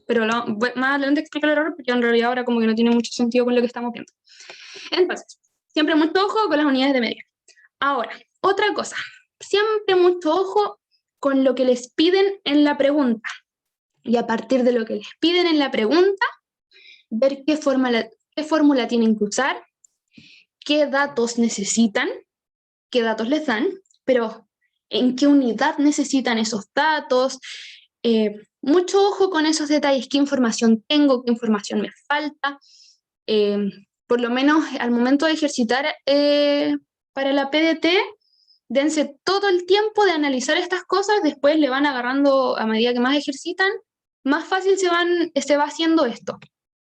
Pero más adelante explico el error, porque en realidad ahora como que no tiene mucho sentido con lo que estamos viendo. Entonces, siempre mucho ojo con las unidades de medida. Ahora, otra cosa. Siempre mucho ojo con lo que les piden en la pregunta. Y a partir de lo que les piden en la pregunta, ver qué fórmula tienen que usar, qué datos necesitan, qué datos les dan, pero en qué unidad necesitan esos datos. Mucho ojo con esos detalles, qué información tengo, qué información me falta. Por lo menos al momento de ejercitar para la PDT, dense todo el tiempo de analizar estas cosas, después le van agarrando, a medida que más ejercitan, más fácil se va haciendo esto.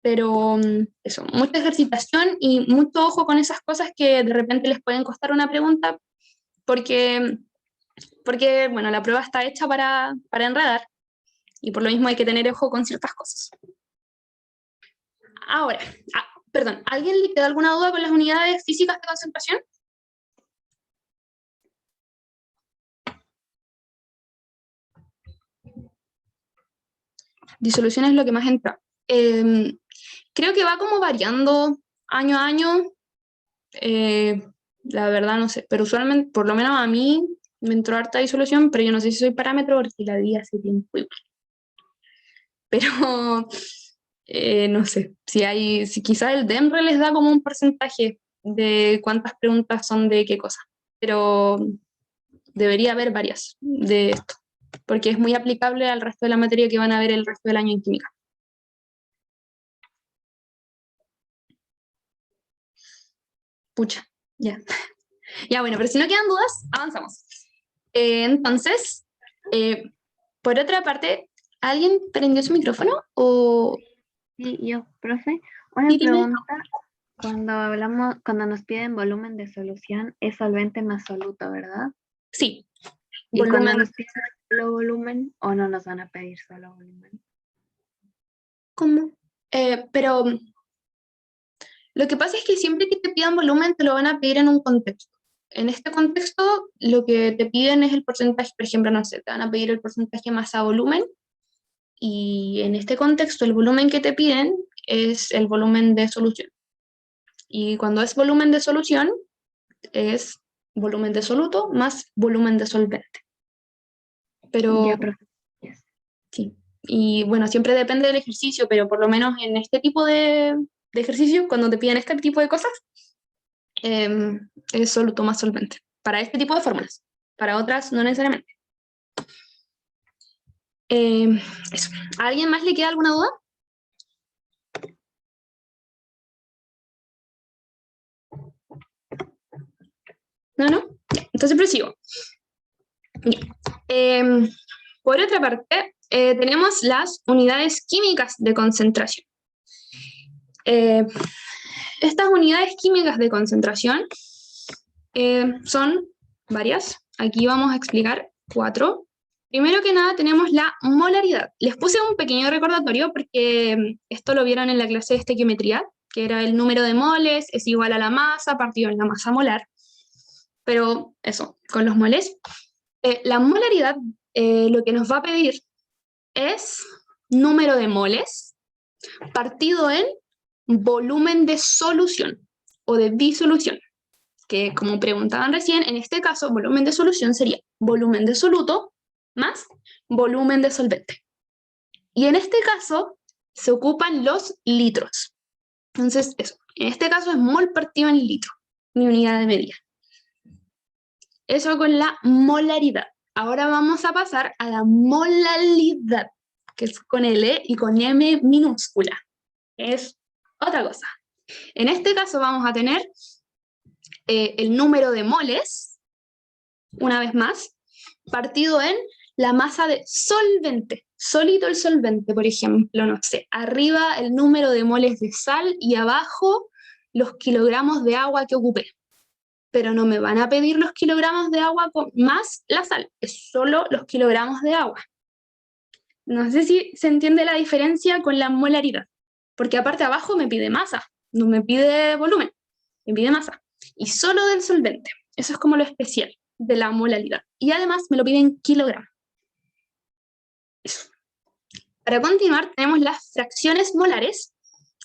Pero eso, mucha ejercitación y mucho ojo con esas cosas que de repente les pueden costar una pregunta, porque bueno, la prueba está hecha para enredar, y por lo mismo hay que tener ojo con ciertas cosas. Ahora, perdón, ¿alguien le queda alguna duda con las unidades físicas de concentración? Disolución es lo que más entra. Creo que va como variando año a año. La verdad no sé, pero usualmente, por lo menos a mí, me entró harta disolución, pero yo no sé si soy parámetro porque la di hace tiempo igual. Pero no sé, si quizás el DEMRE les da como un porcentaje de cuántas preguntas son de qué cosa, pero debería haber varias de esto, porque es muy aplicable al resto de la materia que van a ver el resto del año en química. Pucha, ya. Ya, bueno, pero si no quedan dudas, avanzamos. Entonces, por otra parte, ¿alguien prendió su micrófono? O... Sí, yo, profe. Una Sí, dime. pregunta. Cuando nos piden volumen de solución, es solvente más soluto, ¿verdad? Sí. ¿Y cuando nos piden solo volumen, o no nos van a pedir solo volumen? ¿Cómo? Pero lo que pasa es que siempre que te pidan volumen te lo van a pedir en un contexto. En este contexto, lo que te piden es el porcentaje, por ejemplo, no sé, te van a pedir el porcentaje masa-volumen, y en este contexto el volumen que te piden es el volumen de solución. Y cuando es volumen de solución, es volumen de soluto más volumen de solvente. Pero Ya, profe. sí. Y bueno, siempre depende del ejercicio, pero por lo menos en este tipo de ejercicio, cuando te piden este tipo de cosas, es soluto más solvente. Para este tipo de fórmulas. Para otras, no necesariamente. Eso. ¿A alguien más le queda alguna duda? ¿No? Ya, entonces prosigo. Por otra parte, tenemos las unidades químicas de concentración. Estas unidades químicas de concentración son varias. Aquí vamos a explicar 4. Primero que nada tenemos la molaridad. Les puse un pequeño recordatorio porque esto lo vieron en la clase de estequiometría, que era el número de moles es igual a la masa partido en la masa molar. Pero eso, con los moles. La molaridad lo que nos va a pedir es número de moles partido en volumen de solución o de disolución, que como preguntaban recién, en este caso volumen de solución sería volumen de soluto más volumen de solvente. Y en este caso se ocupan los litros. Entonces, eso. En este caso es mol partido en litro, mi unidad de medida. Eso con la molaridad. Ahora vamos a pasar a la molalidad, que es con L y con M minúscula. Es otra cosa. En este caso vamos a tener el número de moles, una vez más, partido en la masa de solvente. Solito el solvente, por ejemplo, no sé, arriba el número de moles de sal y abajo los kilogramos de agua que ocupé. Pero no me van a pedir los kilogramos de agua más la sal, es solo los kilogramos de agua. No sé si se entiende la diferencia con la molaridad, porque aparte abajo me pide masa, no me pide volumen, me pide masa. Y solo del solvente, eso es como lo especial de la molaridad. Y además me lo piden kilogramos. Eso. Para continuar tenemos las fracciones molares,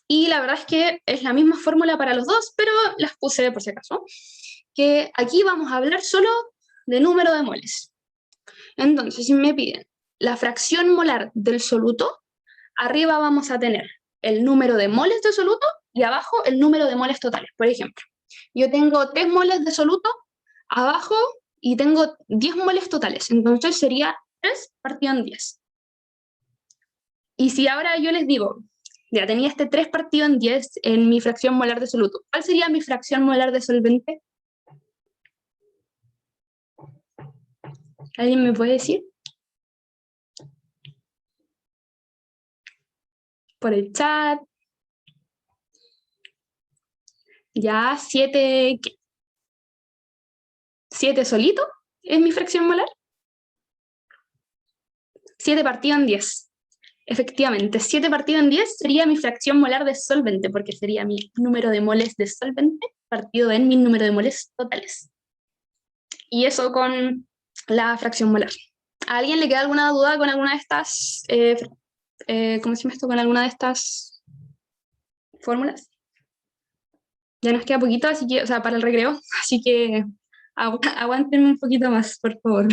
y la verdad es que es la misma fórmula para los dos, pero las puse por si acaso. Que aquí vamos a hablar solo de número de moles. Entonces, si me piden la fracción molar del soluto, arriba vamos a tener el número de moles de soluto y abajo el número de moles totales. Por ejemplo, yo tengo 3 moles de soluto abajo y tengo 10 moles totales. Entonces sería 3 partido en 10. Y si ahora yo les digo, ya tenía este 3 partido en 10 en mi fracción molar de soluto, ¿cuál sería mi fracción molar de solvente? ¿Alguien me puede decir? Por el chat. Ya, 7, ¿qué? 7 solito es mi fracción molar. 7 partido en 10. Efectivamente, 7 partido en 10 sería mi fracción molar de solvente, porque sería mi número de moles de solvente partido en mi número de moles totales. Y eso con la fracción molar. ¿A alguien le queda alguna duda con alguna de estas, ¿cómo se llama esto? Con alguna de estas fórmulas? Ya nos queda poquito, así que, o sea, para el recreo, así que aguántenme un poquito más, por favor.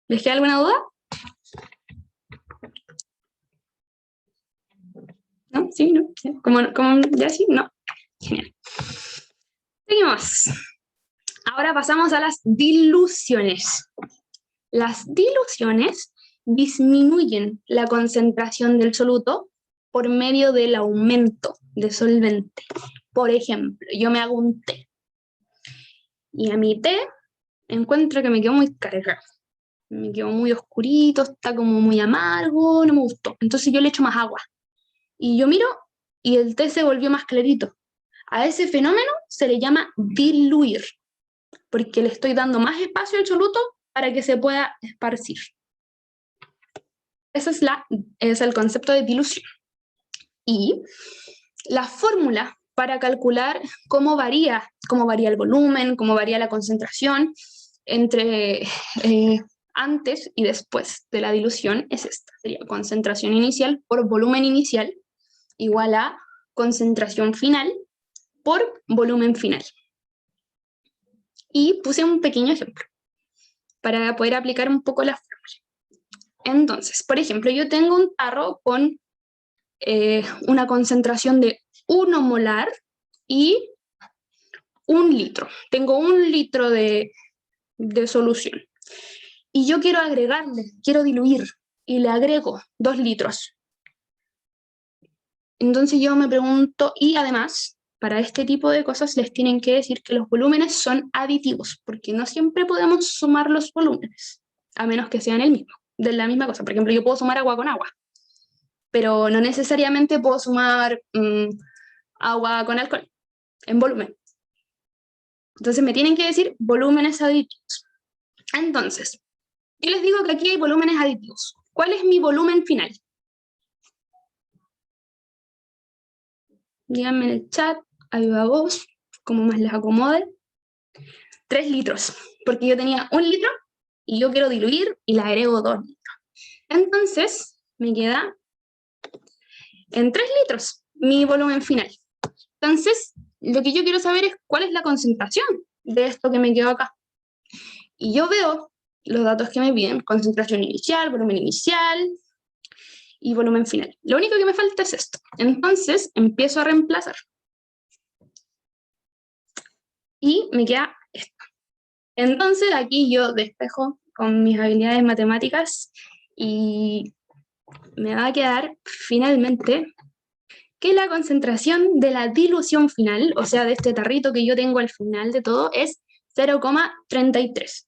¿Les queda alguna duda? ¿No? ¿Sí? ¿No? ¿Sí? ¿Cómo, ya sí? ¿No? Genial. Seguimos. Ahora pasamos a las diluciones. Las diluciones disminuyen la concentración del soluto por medio del aumento de solvente. Por ejemplo, yo me hago un té. Y a mi té encuentro que me quedó muy cargado. Me quedó muy oscurito, está como muy amargo, no me gustó. Entonces yo le echo más agua. Y yo miro y el té se volvió más clarito. A ese fenómeno se le llama diluir, porque le estoy dando más espacio al soluto para que se pueda esparcir. Ese es el concepto de dilución. Y la fórmula para calcular cómo varía el volumen, cómo varía la concentración entre antes y después de la dilución es esta. Sería concentración inicial por volumen inicial igual a concentración final por volumen final. Y puse un pequeño ejemplo para poder aplicar un poco la fórmula. Entonces, por ejemplo, yo tengo un tarro con una concentración de 1 molar y 1 litro. Tengo 1 litro de solución. Y yo quiero agregarle, quiero diluir, y le agrego 2 litros. Entonces yo me pregunto, y además, para este tipo de cosas les tienen que decir que los volúmenes son aditivos, porque no siempre podemos sumar los volúmenes, a menos que sean el mismo, de la misma cosa. Por ejemplo, yo puedo sumar agua con agua, pero no necesariamente puedo sumar agua con alcohol en volumen. Entonces me tienen que decir volúmenes aditivos. Entonces, yo les digo que aquí hay volúmenes aditivos. ¿Cuál es mi volumen final? Díganme en el chat, ahí va vos, como más les acomode. 3 litros, porque yo tenía 1 litro y yo quiero diluir y le agrego 2 litros. Entonces, me queda en 3 litros mi volumen final. Entonces, lo que yo quiero saber es cuál es la concentración de esto que me quedó acá. Y yo veo los datos que me piden: concentración inicial, volumen inicial y volumen final. Lo único que me falta es esto. Entonces empiezo a reemplazar. Y me queda esto. Entonces aquí yo despejo con mis habilidades matemáticas y me va a quedar finalmente que la concentración de la dilución final, o sea, de este tarrito que yo tengo al final de todo, es 0,33.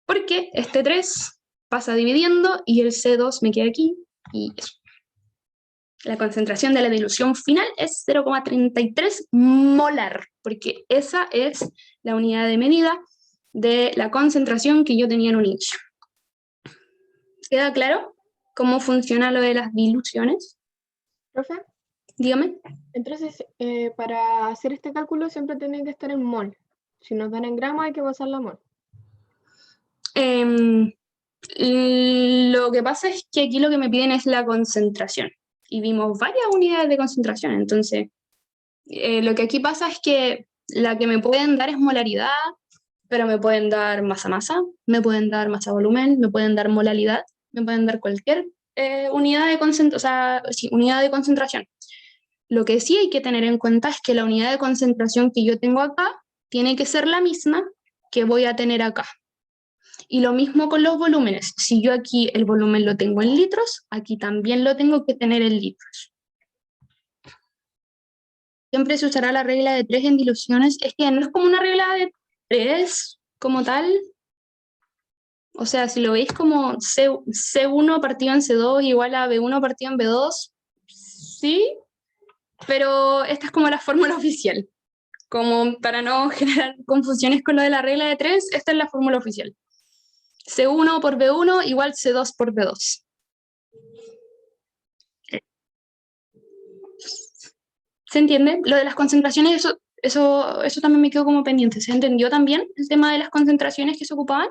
Porque este 3 pasa dividiendo y el C2 me queda aquí y eso. La concentración de la dilución final es 0,33 molar, porque esa es la unidad de medida de la concentración que yo tenía en un inicio. ¿Queda claro cómo funciona lo de las diluciones? ¿Profe? Dígame. Entonces, para hacer este cálculo siempre tiene que estar en mol. Si nos dan en gramos hay que pasarlo a mol. Lo que pasa es que aquí lo que me piden es la concentración. Y vimos varias unidades de concentración. Entonces, lo que aquí pasa es que la que me pueden dar es molaridad, pero me pueden dar masa-masa, me pueden dar masa-volumen, me pueden dar molaridad, me pueden dar cualquier unidad de unidad de concentración. Lo que sí hay que tener en cuenta es que la unidad de concentración que yo tengo acá tiene que ser la misma que voy a tener acá. Y lo mismo con los volúmenes. Si yo aquí el volumen lo tengo en litros, aquí también lo tengo que tener en litros. Siempre se usará la regla de 3 en diluciones. Es que no es como una regla de 3 como tal. O sea, si lo veis como C1 partido en C2 igual a B1 partido en B2, sí, pero esta es como la fórmula oficial. Como para no generar confusiones con lo de la regla de 3, esta es la fórmula oficial. C1 por B1 igual C2 por B2. ¿Se entiende? Lo de las concentraciones, eso también me quedó como pendiente. ¿Se entendió también el tema de las concentraciones que se ocupaban?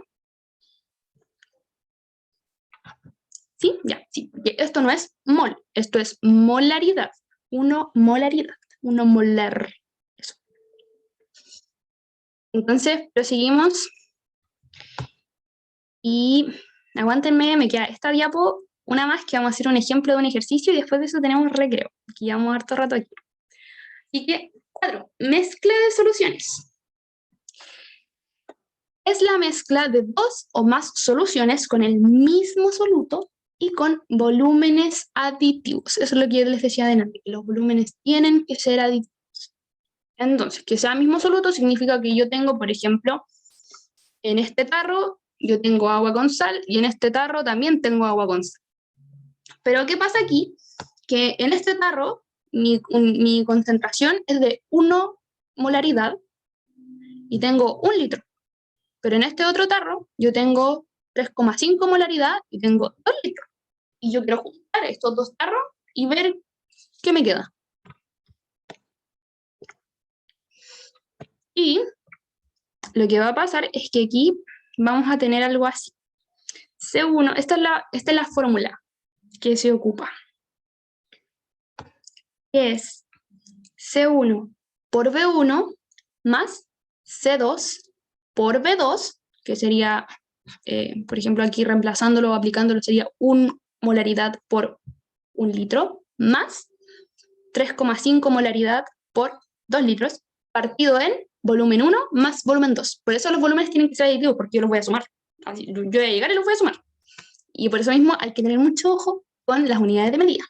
¿Sí? Ya, sí. Esto no es mol, esto es molaridad. Molaridad, molar. Eso. Entonces, proseguimos. Y aguántenme, me queda esta diapo, una más, que vamos a hacer un ejemplo de un ejercicio y después de eso tenemos recreo. Aquí llevamos harto rato aquí. Así que, 4. Mezcla de soluciones. Es la mezcla de 2 o más soluciones con el mismo soluto y con volúmenes aditivos. Eso es lo que yo les decía delante, que los volúmenes tienen que ser aditivos. Entonces, que sea el mismo soluto significa que yo tengo, por ejemplo, en este tarro yo tengo agua con sal y en este tarro también tengo agua con sal. Pero ¿qué pasa aquí? Que en este tarro mi concentración es de 1 molaridad y tengo 1 litro. Pero en este otro tarro yo tengo 3,5 molaridad y tengo 2 litros. Y yo quiero juntar estos dos tarros y ver qué me queda. Y lo que va a pasar es que aquí vamos a tener algo así. C1, esta es la fórmula que se ocupa. Que es C1 por B1 más C2 por B2, que sería, por ejemplo, aquí reemplazándolo o aplicándolo, sería 1 molaridad por 1 litro, más 3,5 molaridad por 2 litros, partido en volumen 1 más volumen 2. Por eso los volúmenes tienen que ser aditivos, porque yo los voy a sumar. Así, yo voy a llegar y los voy a sumar. Y por eso mismo hay que tener mucho ojo con las unidades de medida.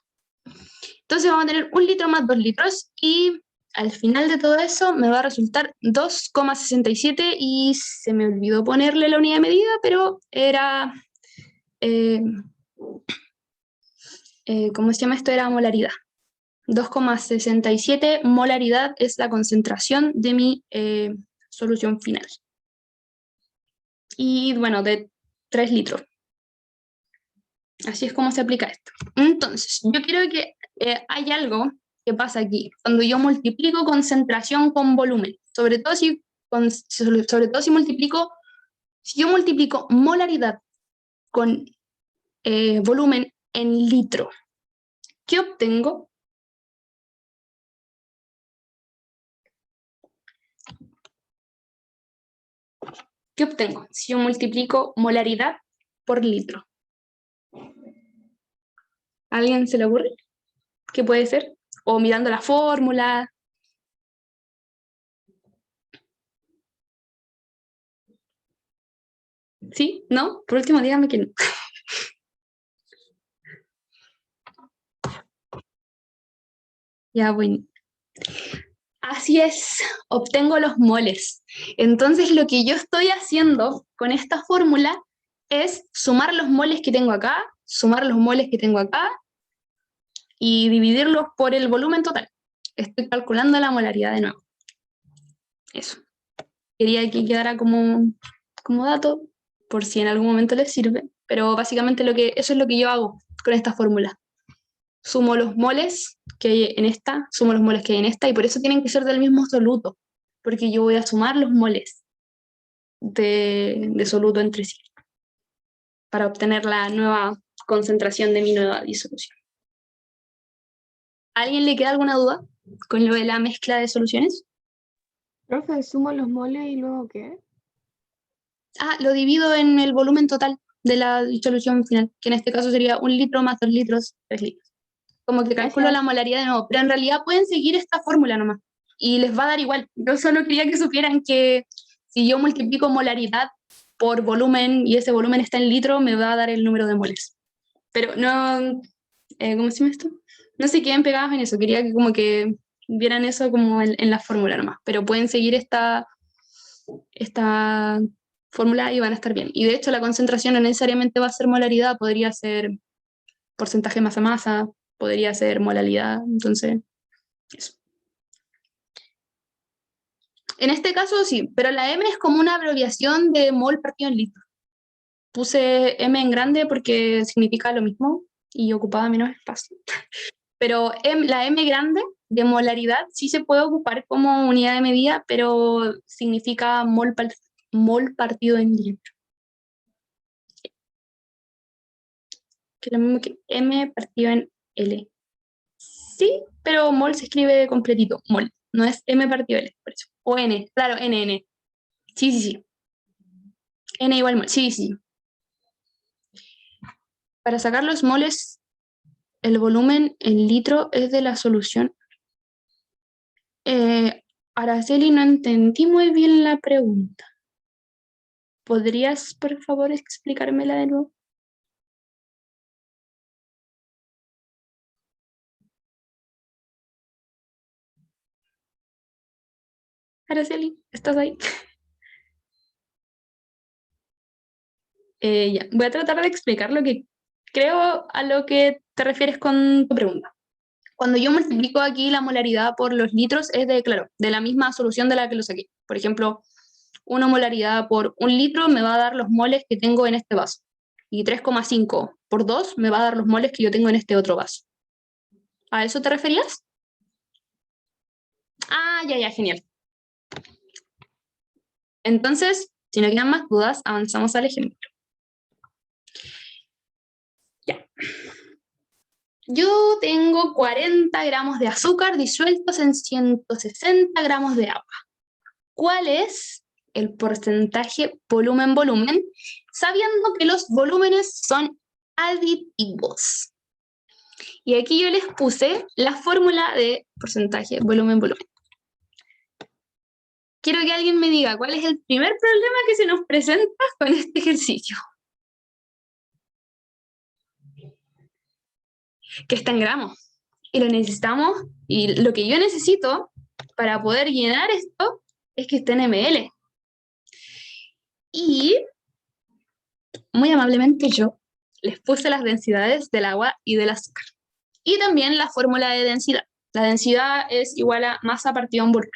Entonces vamos a tener 1 litro más 2 litros y al final de todo eso me va a resultar 2,67 y se me olvidó ponerle la unidad de medida, pero era, ¿cómo se llama esto? Era molaridad. 2,67 molaridad es la concentración de mi solución final. Y bueno, de 3 litros. Así es como se aplica esto. Entonces, yo creo que hay algo que pasa aquí. Cuando yo multiplico concentración con volumen, sobre todo si yo multiplico molaridad con volumen en litro, ¿qué obtengo? ¿Qué obtengo si yo multiplico molaridad por litro? ¿A alguien se le ocurre? ¿Qué puede ser? O mirando la fórmula. ¿Sí? ¿No? Por último, dígame que no. Ya, bueno. Así es, obtengo los moles. Entonces, lo que yo estoy haciendo con esta fórmula es sumar los moles que tengo acá, sumar los moles que tengo acá, y dividirlos por el volumen total. Estoy calculando la molaridad de nuevo. Eso. Quería que quedara como dato, por si en algún momento les sirve, pero básicamente eso es lo que yo hago con esta fórmula. Sumo los moles que hay en esta, sumo los moles que hay en esta, y por eso tienen que ser del mismo soluto, porque yo voy a sumar los moles de soluto entre sí, para obtener la nueva concentración de mi nueva disolución. ¿A alguien le queda alguna duda con lo de la mezcla de soluciones? Profe, sumo los moles y luego ¿qué? Lo divido en el volumen total de la disolución final, que en este caso sería 1 litro más 2 litros, 3 litros. Como que calculo la molaridad de nuevo, pero en realidad pueden seguir esta fórmula nomás, y les va a dar igual. Yo solo quería que supieran que si yo multiplico molaridad por volumen, y ese volumen está en litro, me va a dar el número de moles. Pero no, ¿cómo se llama esto? No se queden pegados en eso, quería que como que vieran eso como en la fórmula nomás, pero pueden seguir esta fórmula y van a estar bien. Y de hecho la concentración no necesariamente va a ser molaridad, podría ser porcentaje masa-masa, podría ser molalidad, entonces eso. En este caso sí, pero la M es como una abreviación de mol partido en litro. Puse M en grande porque significa lo mismo y ocupaba menos espacio. Pero la M grande de molaridad sí se puede ocupar como unidad de medida, pero significa mol partido en litro. Que es lo mismo que M partido en L. Sí, pero mol se escribe completito, mol. No es M partido L, por eso. O N, claro, N. Sí. N igual mol, sí. Para sacar los moles, el volumen en litro es de la solución. Araceli, no entendí muy bien la pregunta. ¿Podrías, por favor, explicármela de nuevo? Araceli, ¿estás ahí? Ya, voy a tratar de explicar lo que creo a lo que te refieres con tu pregunta. Cuando yo multiplico aquí la molaridad por los litros es de la misma solución de la que lo saqué. Por ejemplo, una molaridad por 1 litro me va a dar los moles que tengo en este vaso. Y 3,5 por 2 me va a dar los moles que yo tengo en este otro vaso. ¿A eso te referías? Ya, genial. Entonces, si no quedan más dudas, avanzamos al ejemplo. Ya. Yo tengo 40 gramos de azúcar disueltos en 160 gramos de agua. ¿Cuál es el porcentaje volumen-volumen? Sabiendo que los volúmenes son aditivos. Y aquí yo les puse la fórmula de porcentaje volumen-volumen. Quiero que alguien me diga cuál es el primer problema que se nos presenta con este ejercicio. Que está en gramos. Y lo necesitamos, y lo que yo necesito para poder llenar esto es que esté en ml. Y muy amablemente yo les puse las densidades del agua y del azúcar. Y también la fórmula de densidad. La densidad es igual a masa partido en volumen.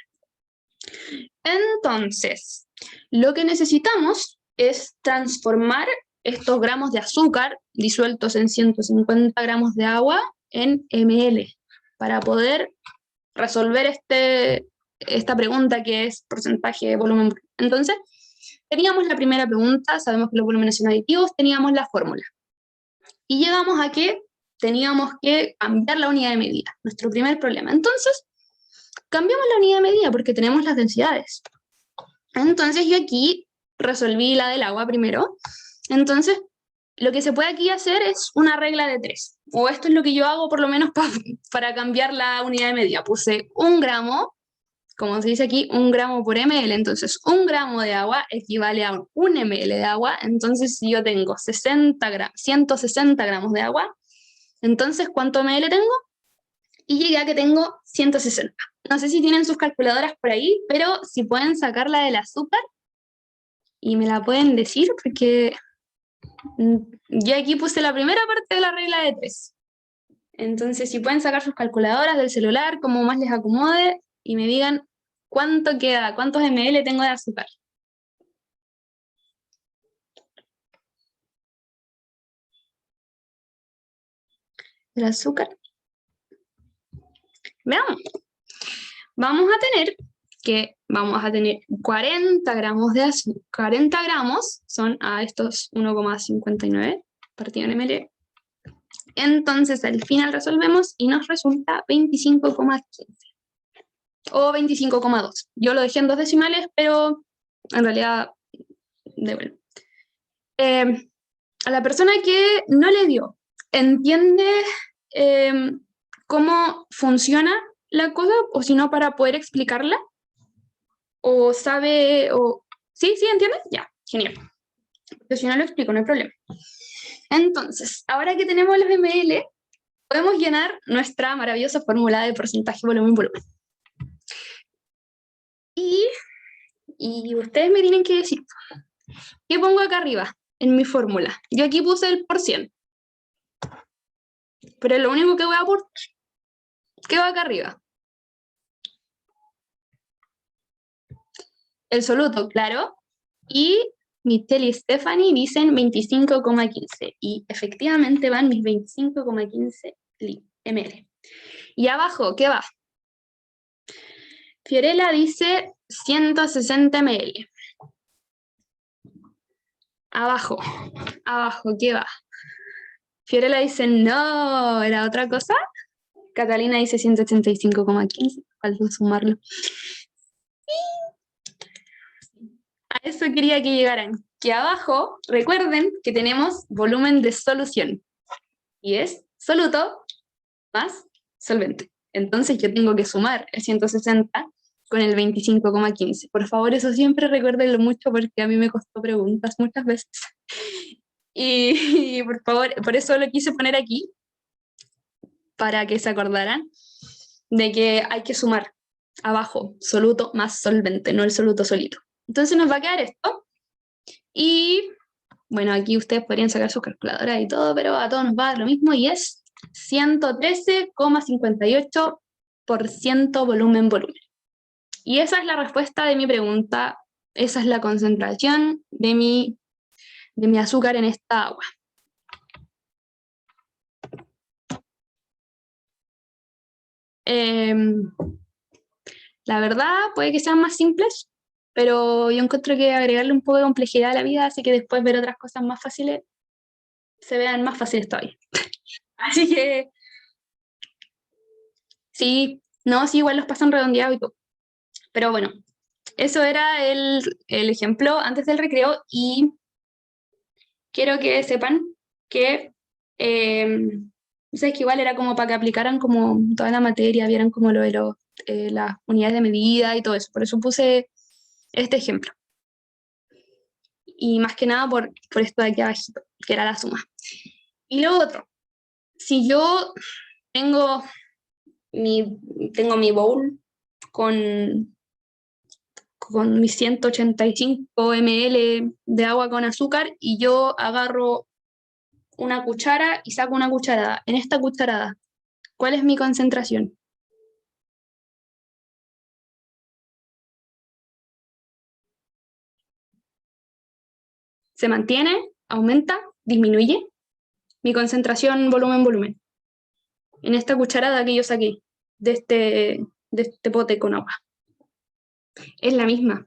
Entonces, lo que necesitamos es transformar estos gramos de azúcar disueltos en 150 gramos de agua en ml para poder resolver esta pregunta que es porcentaje de volumen. Entonces, teníamos la primera pregunta, sabemos que los volúmenes son aditivos, teníamos la fórmula. Y llegamos a que teníamos que cambiar la unidad de medida, nuestro primer problema. Entonces, cambiamos la unidad de medida porque tenemos las densidades. Entonces yo aquí resolví la del agua primero. Entonces, lo que se puede aquí hacer es una regla de 3. O esto es lo que yo hago por lo menos para cambiar la unidad de medida. Puse 1 gramo, como se dice aquí, 1 gramo por ml. Entonces, 1 gramo de agua equivale a 1 ml de agua. Entonces, si yo tengo 160 gramos de agua, entonces, ¿cuánto ml tengo? Y llegué a que tengo 160. No sé si tienen sus calculadoras por ahí, pero si pueden sacar la del azúcar y me la pueden decir, porque yo aquí puse la primera parte de la regla de 3. Entonces, si pueden sacar sus calculadoras del celular, como más les acomode, y me digan cuánto queda, cuántos ml tengo de azúcar. El azúcar. Veamos. Vamos a tener 40 gramos de azúcar. 40 gramos son a estos 1,59 partido en ml. Entonces, al final resolvemos y nos resulta 25,15 o 25,2. Yo lo dejé en 2 decimales, pero en realidad, bueno. A la persona que no le dio, ¿entiende cómo funciona la cosa? O si no, para poder explicarla. ¿O sabe? ¿Sí? ¿Entiende? Ya, genial. Pero si no lo explico, no hay problema. Entonces, ahora que tenemos los ml, podemos llenar nuestra maravillosa fórmula de porcentaje volumen-volumen. Y ustedes me tienen que decir, ¿qué pongo acá arriba en mi fórmula? Yo aquí puse el %, pero es lo único que voy a aportar. ¿Qué va acá arriba? El soluto, claro. Y Michelle y Stephanie dicen 25,15. Y efectivamente van mis 25,15 ml. Y abajo, ¿qué va? Fiorella dice 160 ml. Abajo, ¿qué va? Fiorella dice, no, ¿era otra cosa? Catalina dice 185,15. Falta sumarlo. A eso quería que llegaran. Que abajo, recuerden que tenemos volumen de solución. Y es soluto más solvente. Entonces yo tengo que sumar el 160 con el 25,15. Por favor, eso siempre recuérdenlo mucho porque a mí me costó preguntas muchas veces. Y por favor, por eso lo quise poner aquí, para que se acordaran de que hay que sumar abajo soluto más solvente, no el soluto solito. Entonces nos va a quedar esto. Y bueno, aquí ustedes podrían sacar sus calculadoras y todo, pero a todos nos va a dar lo mismo y es 113,58% volumen-volumen. Y esa es la respuesta de mi pregunta, esa es la concentración de mi azúcar en esta agua. La verdad, puede que sean más simples, pero yo encuentro que agregarle un poco de complejidad a la vida hace que después ver otras cosas más fáciles se vean más fáciles todavía. Así que sí, igual los pasan redondeados y todo. Pero bueno, eso era el ejemplo antes del recreo y quiero que sepan que que igual era como para que aplicaran como toda la materia, vieran como lo de las unidades de medida y todo eso. Por eso puse este ejemplo. Y más que nada por esto de aquí abajito, que era la suma. Y lo otro, si yo tengo mi bowl con mis 185 ml de agua con azúcar y yo agarro una cuchara y saco una cucharada. En esta cucharada, ¿cuál es mi concentración? ¿Se mantiene? ¿Aumenta? ¿Disminuye? Mi concentración volumen-volumen. En esta cucharada que yo saqué de este pote con agua. Es la misma,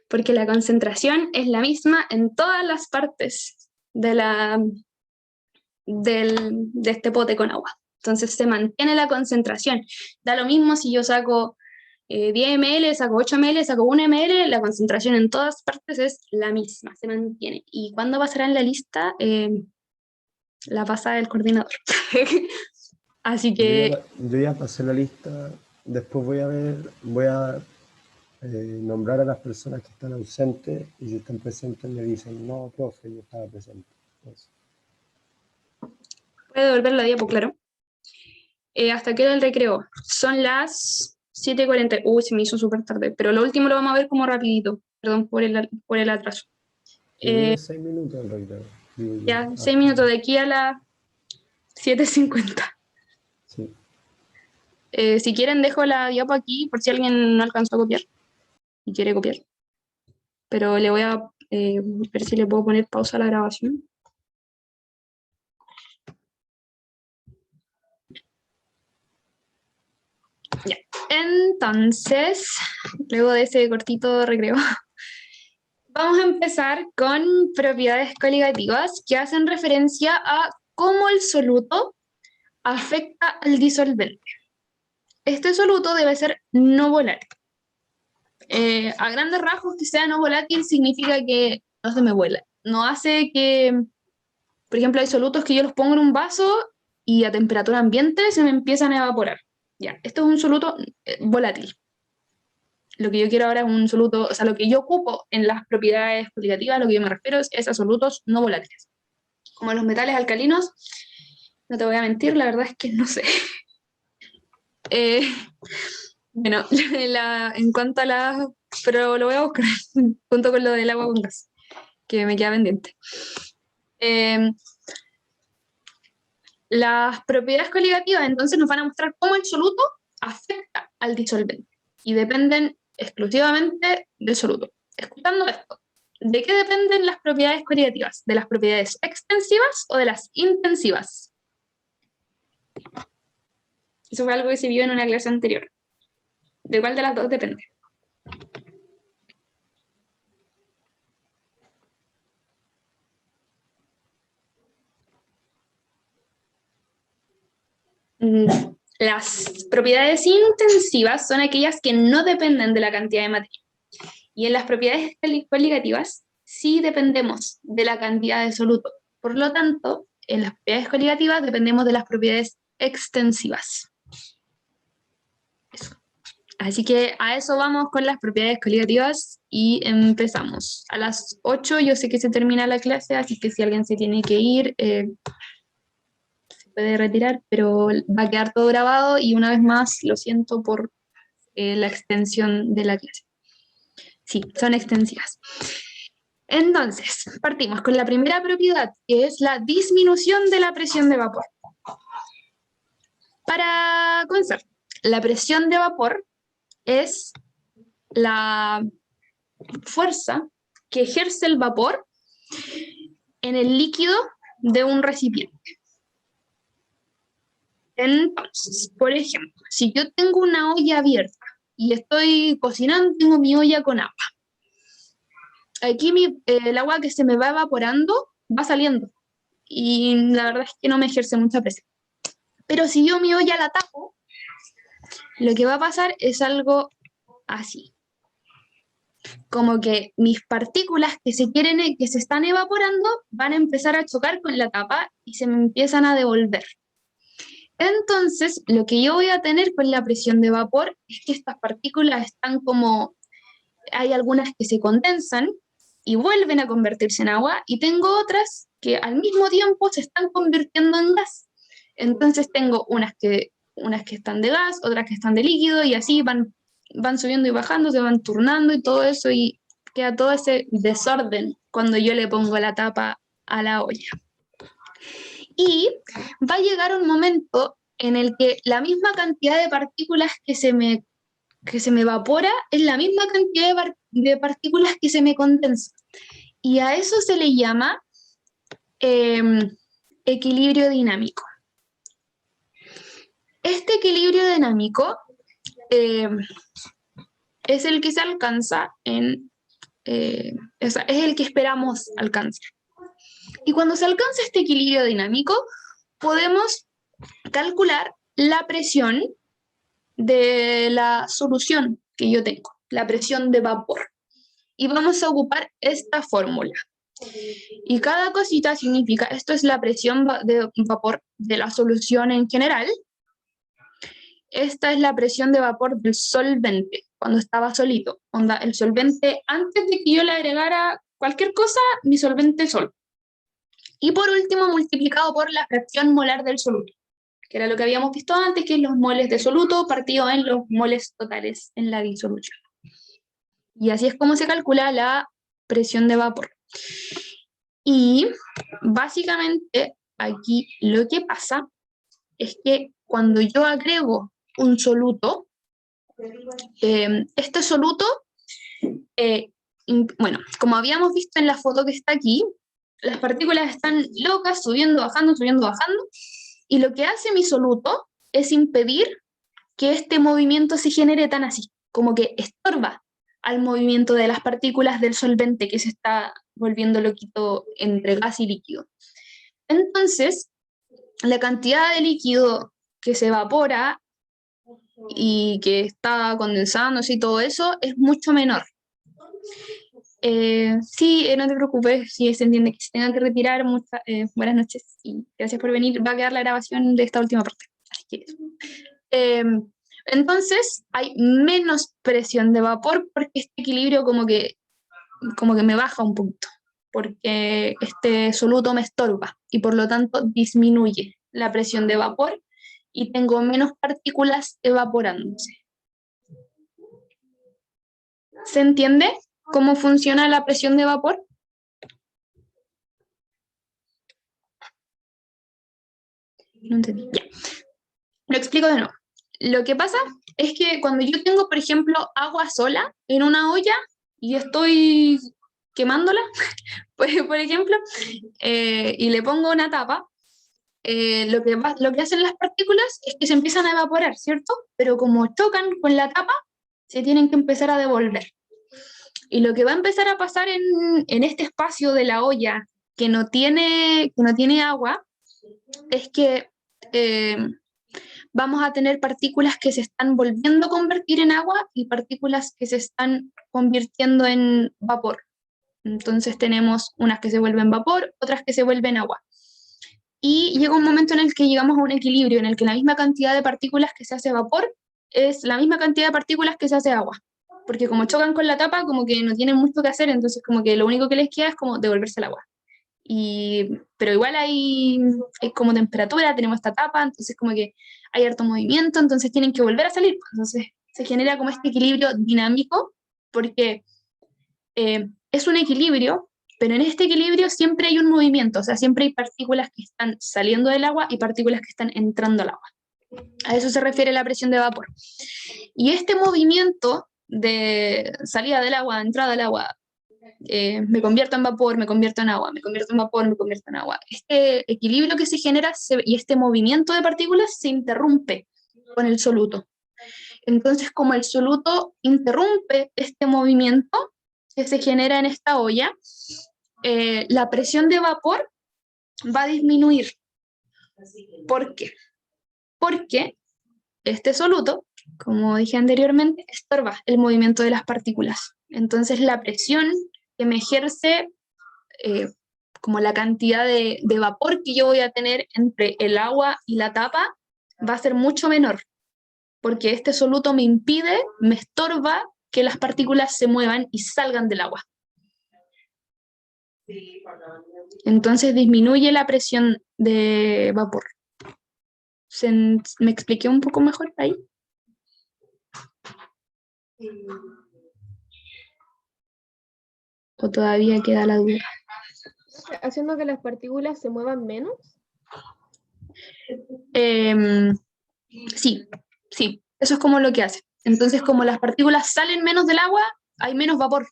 porque la concentración es la misma en todas las partes de este pote con agua. Entonces se mantiene la concentración. Da lo mismo si yo saco 10 ml, saco 8 ml, saco 1 ml, la concentración en todas partes es la misma, se mantiene. ¿Y cuándo pasará en la lista? La pasa el coordinador. Así que... Yo ya pasé la lista, después voy a nombrar a las personas que están ausentes, y si están presentes me dicen, no, profe, yo estaba presente. Entonces, puede devolver la diapo, claro. ¿Hasta qué hora el recreo? Son las 7:40. Uy, se me hizo súper tarde, pero lo último lo vamos a ver como rapidito. Perdón por el atraso. 6 minutos el recreo. Ya, 6 minutos de aquí a las 7:50. Sí. Si quieren dejo la diapo aquí por si alguien no alcanzó a copiar y quiere copiar. Pero le voy a ver si le puedo poner pausa a la grabación. Ya. Entonces, luego de ese cortito recreo, vamos a empezar con propiedades coligativas que hacen referencia a cómo el soluto afecta al disolvente. Este soluto debe ser no volátil. A grandes rasgos, que sea no volátil significa que no se me vuela. No hace que, por ejemplo, hay solutos que yo los pongo en un vaso y a temperatura ambiente se me empiezan a evaporar. Ya, esto es un soluto volátil. Lo que yo quiero ahora es un soluto, o sea, lo que yo ocupo en las propiedades coligativas, lo que yo me refiero es a solutos no volátiles. Como los metales alcalinos, no te voy a mentir, la verdad es que no sé. Bueno, en cuanto a la... Pero lo voy a buscar junto con lo del agua con gas, que me queda pendiente. Las propiedades coligativas entonces nos van a mostrar cómo el soluto afecta al disolvente y dependen exclusivamente del soluto. Escuchando esto, ¿de qué dependen las propiedades coligativas? ¿De las propiedades extensivas o de las intensivas? Eso fue algo que se vio en una clase anterior. ¿De cuál de las dos depende? Las propiedades intensivas son aquellas que no dependen de la cantidad de materia. Y en las propiedades coligativas sí dependemos de la cantidad de soluto. Por lo tanto, en las propiedades coligativas dependemos de las propiedades extensivas. Eso. Así que a eso vamos con las propiedades coligativas y empezamos. A las 8 yo sé que se termina la clase, así que si alguien se tiene que ir, se puede retirar, pero va a quedar todo grabado y una vez más lo siento por la extensión de la clase. Sí, son extensivas. Entonces, partimos con la primera propiedad, que es la disminución de la presión de vapor. Para comenzar, la presión de vapor es la fuerza que ejerce el vapor en el líquido de un recipiente. Entonces, por ejemplo, si yo tengo una olla abierta y estoy cocinando, tengo mi olla con agua. Aquí el agua que se me va evaporando va saliendo y la verdad es que no me ejerce mucha presión. Pero si yo mi olla la tapo, lo que va a pasar es algo así. Como que mis partículas que se están evaporando van a empezar a chocar con la tapa y se me empiezan a devolver. Entonces, lo que yo voy a tener con la presión de vapor es que estas partículas están como... Hay algunas que se condensan y vuelven a convertirse en agua, y tengo otras que al mismo tiempo se están convirtiendo en gas. Entonces tengo unas que están de gas, otras que están de líquido, y así van subiendo y bajando, se van turnando y todo eso, y queda todo ese desorden cuando yo le pongo la tapa a la olla. Y va a llegar un momento en el que la misma cantidad de partículas que se me evapora es la misma cantidad de partículas que se me condensa. Y a eso se le llama equilibrio dinámico. Este equilibrio dinámico es el que se alcanza es el que esperamos alcanzar. Y cuando se alcanza este equilibrio dinámico, podemos calcular la presión de la solución que yo tengo, la presión de vapor. Y vamos a ocupar esta fórmula. Y cada cosita significa, esto es la presión de vapor de la solución en general. Esta es la presión de vapor del solvente, cuando estaba solito. Onda, el solvente, antes de que yo le agregara cualquier cosa, mi solvente solo. Y por último, multiplicado por la fracción molar del soluto, que era lo que habíamos visto antes, que es los moles de soluto partido en los moles totales en la disolución. Y así es como se calcula la presión de vapor. Y básicamente aquí lo que pasa es que cuando yo agrego un soluto, este soluto, bueno, como habíamos visto en la foto que está aquí, las partículas están locas, subiendo, bajando, y lo que hace mi soluto es impedir que este movimiento se genere tan así, como que estorba al movimiento de las partículas del solvente que se está volviendo loquito entre gas y líquido. Entonces, la cantidad de líquido que se evapora y que está condensándose y todo eso es mucho menor. Sí, no te preocupes, si se entiende que se tenga que retirar. Buenas noches y gracias por venir. Va a quedar la grabación de esta última parte. Así que, entonces hay menos presión de vapor porque este equilibrio como que me baja un poquito, porque este soluto me estorba y por lo tanto disminuye la presión de vapor y tengo menos partículas evaporándose. ¿Se entiende cómo funciona la presión de vapor? No entendí. Ya. Lo explico de nuevo. Lo que pasa es que cuando yo tengo, por ejemplo, agua sola en una olla y estoy quemándola, pues, por ejemplo, y le pongo una tapa, lo que hacen las partículas es que se empiezan a evaporar, ¿cierto? Pero como chocan con la tapa, se tienen que empezar a devolver. Y lo que va a empezar a pasar en este espacio de la olla que no tiene agua es que vamos a tener partículas que se están volviendo a convertir en agua y partículas que se están convirtiendo en vapor. Entonces tenemos unas que se vuelven vapor, otras que se vuelven agua. Y llega un momento en el que llegamos a un equilibrio, en el que la misma cantidad de partículas que se hace vapor es la misma cantidad de partículas que se hace agua. Porque como chocan con la tapa, como que no tienen mucho que hacer, entonces como que lo único que les queda es como devolverse el agua. Pero igual hay como temperatura, tenemos esta tapa, entonces como que hay harto movimiento, entonces tienen que volver a salir. Entonces se genera como este equilibrio dinámico, porque es un equilibrio, pero en este equilibrio siempre hay un movimiento, o sea, siempre hay partículas que están saliendo del agua y partículas que están entrando al agua. A eso se refiere la presión de vapor. Y este movimiento de salida del agua, entrada del agua, me convierto en vapor, me convierto en agua, me convierto en vapor, me convierto en agua. Este equilibrio que se genera y este movimiento de partículas se interrumpe con el soluto. Entonces, como el soluto interrumpe este movimiento que se genera en esta olla, la presión de vapor va a disminuir. ¿Por qué? Porque este soluto, como dije anteriormente, estorba el movimiento de las partículas. Entonces la presión que me ejerce, como la cantidad de vapor que yo voy a tener entre el agua y la tapa, va a ser mucho menor, porque este soluto me impide, me estorba que las partículas se muevan y salgan del agua. Entonces disminuye la presión de vapor. ¿Me expliqué un poco mejor ahí? ¿O todavía queda la duda? ¿Haciendo que las partículas se muevan menos? Sí, eso es como lo que hace. Entonces, como las partículas salen menos del agua, hay menos vapor.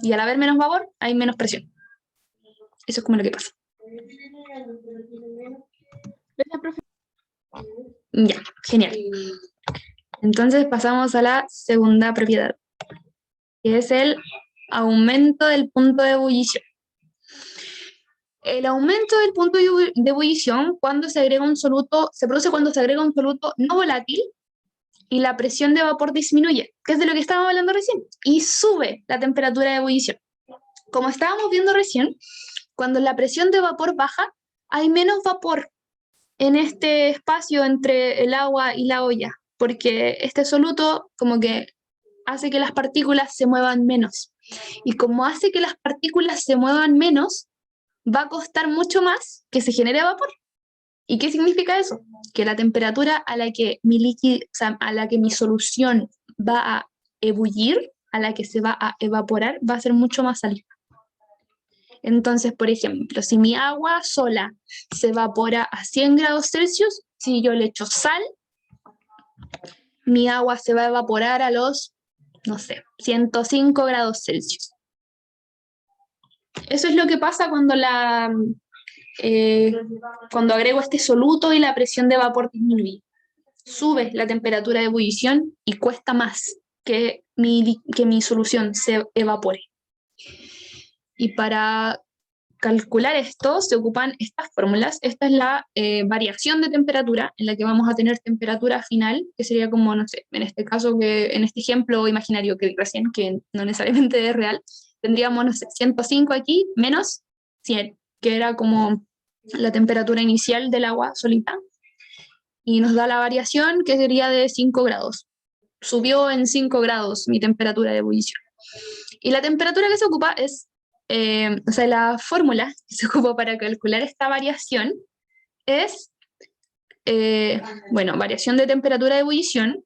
Y al haber menos vapor, hay menos presión. Eso es como lo que pasa. Gracias, profe. Ya, genial. Entonces pasamos a la segunda propiedad, que es el aumento del punto de ebullición. El aumento del punto de ebullición cuando se agrega un soluto, se produce cuando se agrega un soluto no volátil y la presión de vapor disminuye, que es de lo que estábamos hablando recién, y sube la temperatura de ebullición. Como estábamos viendo recién, cuando la presión de vapor baja, hay menos vapor en este espacio entre el agua y la olla, porque este soluto como que hace que las partículas se muevan menos. Y como hace que las partículas se muevan menos, va a costar mucho más que se genere vapor. ¿Y qué significa eso? Que la temperatura a la que mi líquido, o sea, a la que mi solución va a ebullir, a la que se va a evaporar, va a ser mucho más alta. Entonces, por ejemplo, si mi agua sola se evapora a 100 grados Celsius, si yo le echo sal, mi agua se va a evaporar a los, no sé, 105 grados Celsius. Eso es lo que pasa cuando cuando agrego este soluto y la presión de vapor disminuye. Sube la temperatura de ebullición y cuesta más que mi solución se evapore. Y para calcular esto se ocupan estas fórmulas. Esta es la variación de temperatura, en la que vamos a tener temperatura final, que sería como, no sé, en este caso, en este ejemplo imaginario que recién, que no necesariamente es real, tendríamos, no sé, 105 aquí menos 100, que era como la temperatura inicial del agua solita, y nos da la variación, que sería de 5 grados. Subió en 5 grados mi temperatura de ebullición. Y la temperatura que se ocupa es, o sea, la fórmula que se ocupa para calcular esta variación es, bueno, variación de temperatura de ebullición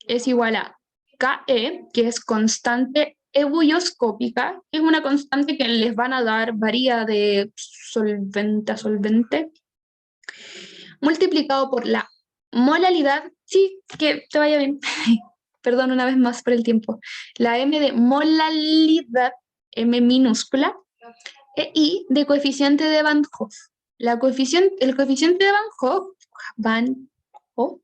es igual a KE, que es constante ebulloscópica, que es una constante que les van a dar, varía de solvente a solvente, multiplicado por la molalidad, sí, que te vaya bien, perdón una vez más por el tiempo, la M de molalidad, M minúscula, e I de coeficiente de Van Hoff. El coeficiente de Van Hoff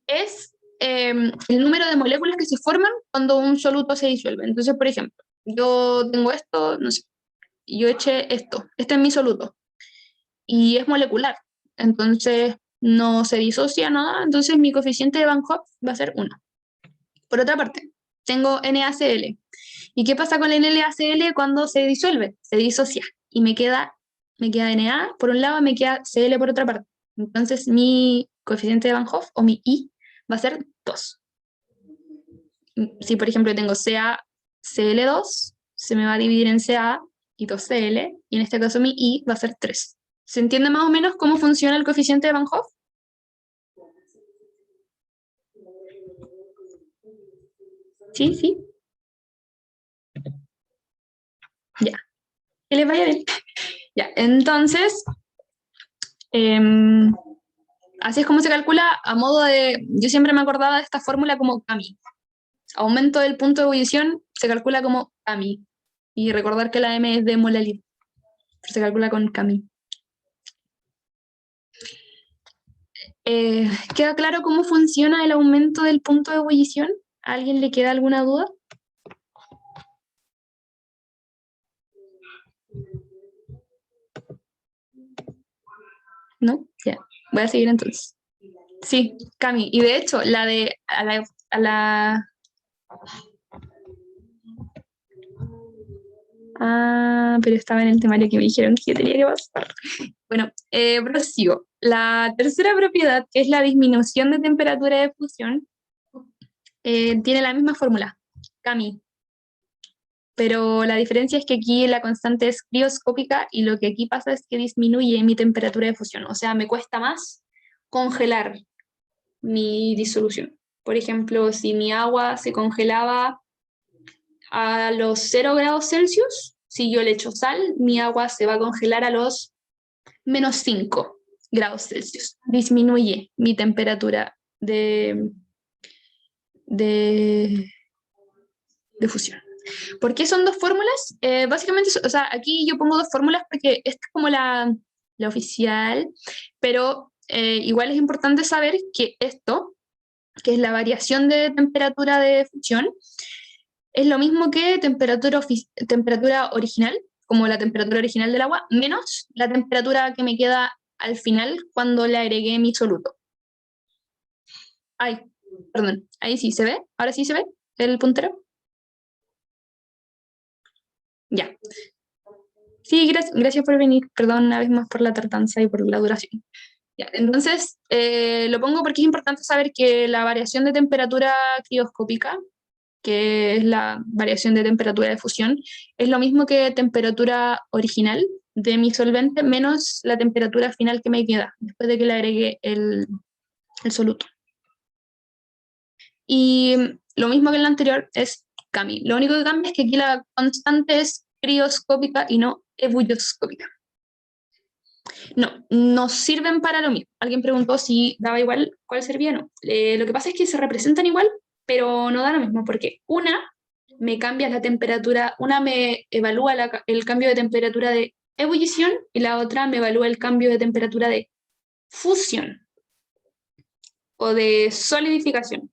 es el número de moléculas que se forman cuando un soluto se disuelve. Entonces, por ejemplo, yo tengo esto, no sé, yo eché esto, este es mi soluto, y es molecular, entonces no se disocia nada, entonces mi coeficiente de Van Hoff va a ser 1. Por otra parte, tengo NaCl. ¿Y qué pasa con el NaCl cuando se disuelve? Se disocia, y me queda Na por un lado, me queda Cl por otra parte. Entonces mi coeficiente de Van Hoff, o mi I, va a ser 2. Si por ejemplo tengo CaCl2, se me va a dividir en Ca y 2Cl, y en este caso mi I va a ser 3. ¿Se entiende más o menos cómo funciona el coeficiente de Van Hoff? Sí, sí. Ya. Que les vaya bien. Ya, entonces, así es como se calcula a modo de, yo siempre me acordaba de esta fórmula como Kami. Aumento del punto de ebullición se calcula como Kami. Y recordar que la M es de molalidad, pero se calcula con Kami. ¿Queda claro cómo funciona el aumento del punto de ebullición? ¿A alguien le queda alguna duda? ¿No? Ya. Voy a seguir entonces. Sí, Cami. Y de hecho, pero estaba en el temario que me dijeron que tenía que pasar. Bueno, prosigo. La tercera propiedad, que es la disminución de temperatura de fusión, tiene la misma fórmula, Kami. Pero la diferencia es que aquí la constante es crioscópica y lo que aquí pasa es que disminuye mi temperatura de fusión. O sea, me cuesta más congelar mi disolución. Por ejemplo, si mi agua se congelaba a los 0 grados Celsius, si yo le echo sal, mi agua se va a congelar a los menos 5 grados Celsius. Disminuye mi temperatura de fusión. ¿Por qué son dos fórmulas? Básicamente, o sea, aquí yo pongo dos fórmulas porque esta es como la oficial, pero igual es importante saber que esto, que es la variación de temperatura de fusión, es lo mismo que temperatura original, como la temperatura original del agua, menos la temperatura que me queda al final cuando le agregué mi soluto. Ay, perdón, ahí sí se ve, ahora sí se ve el puntero. Ya. Sí, gracias por venir, perdón una vez más por la tardanza y por la duración. Ya, entonces, lo pongo porque es importante saber que la variación de temperatura crioscópica, que es la variación de temperatura de fusión, es lo mismo que temperatura original de mi solvente menos la temperatura final que me queda después de que le agregué el soluto. Y lo mismo que en la anterior es CAMI. Lo único que cambia es que aquí la constante es crioscópica y no ebullioscópica. No sirven para lo mismo. Alguien preguntó si daba igual cuál servía, no. Lo que pasa es que se representan igual, pero no da lo mismo, porque una me cambia la temperatura, una me evalúa el cambio de temperatura de ebullición y la otra me evalúa el cambio de temperatura de fusión o de solidificación,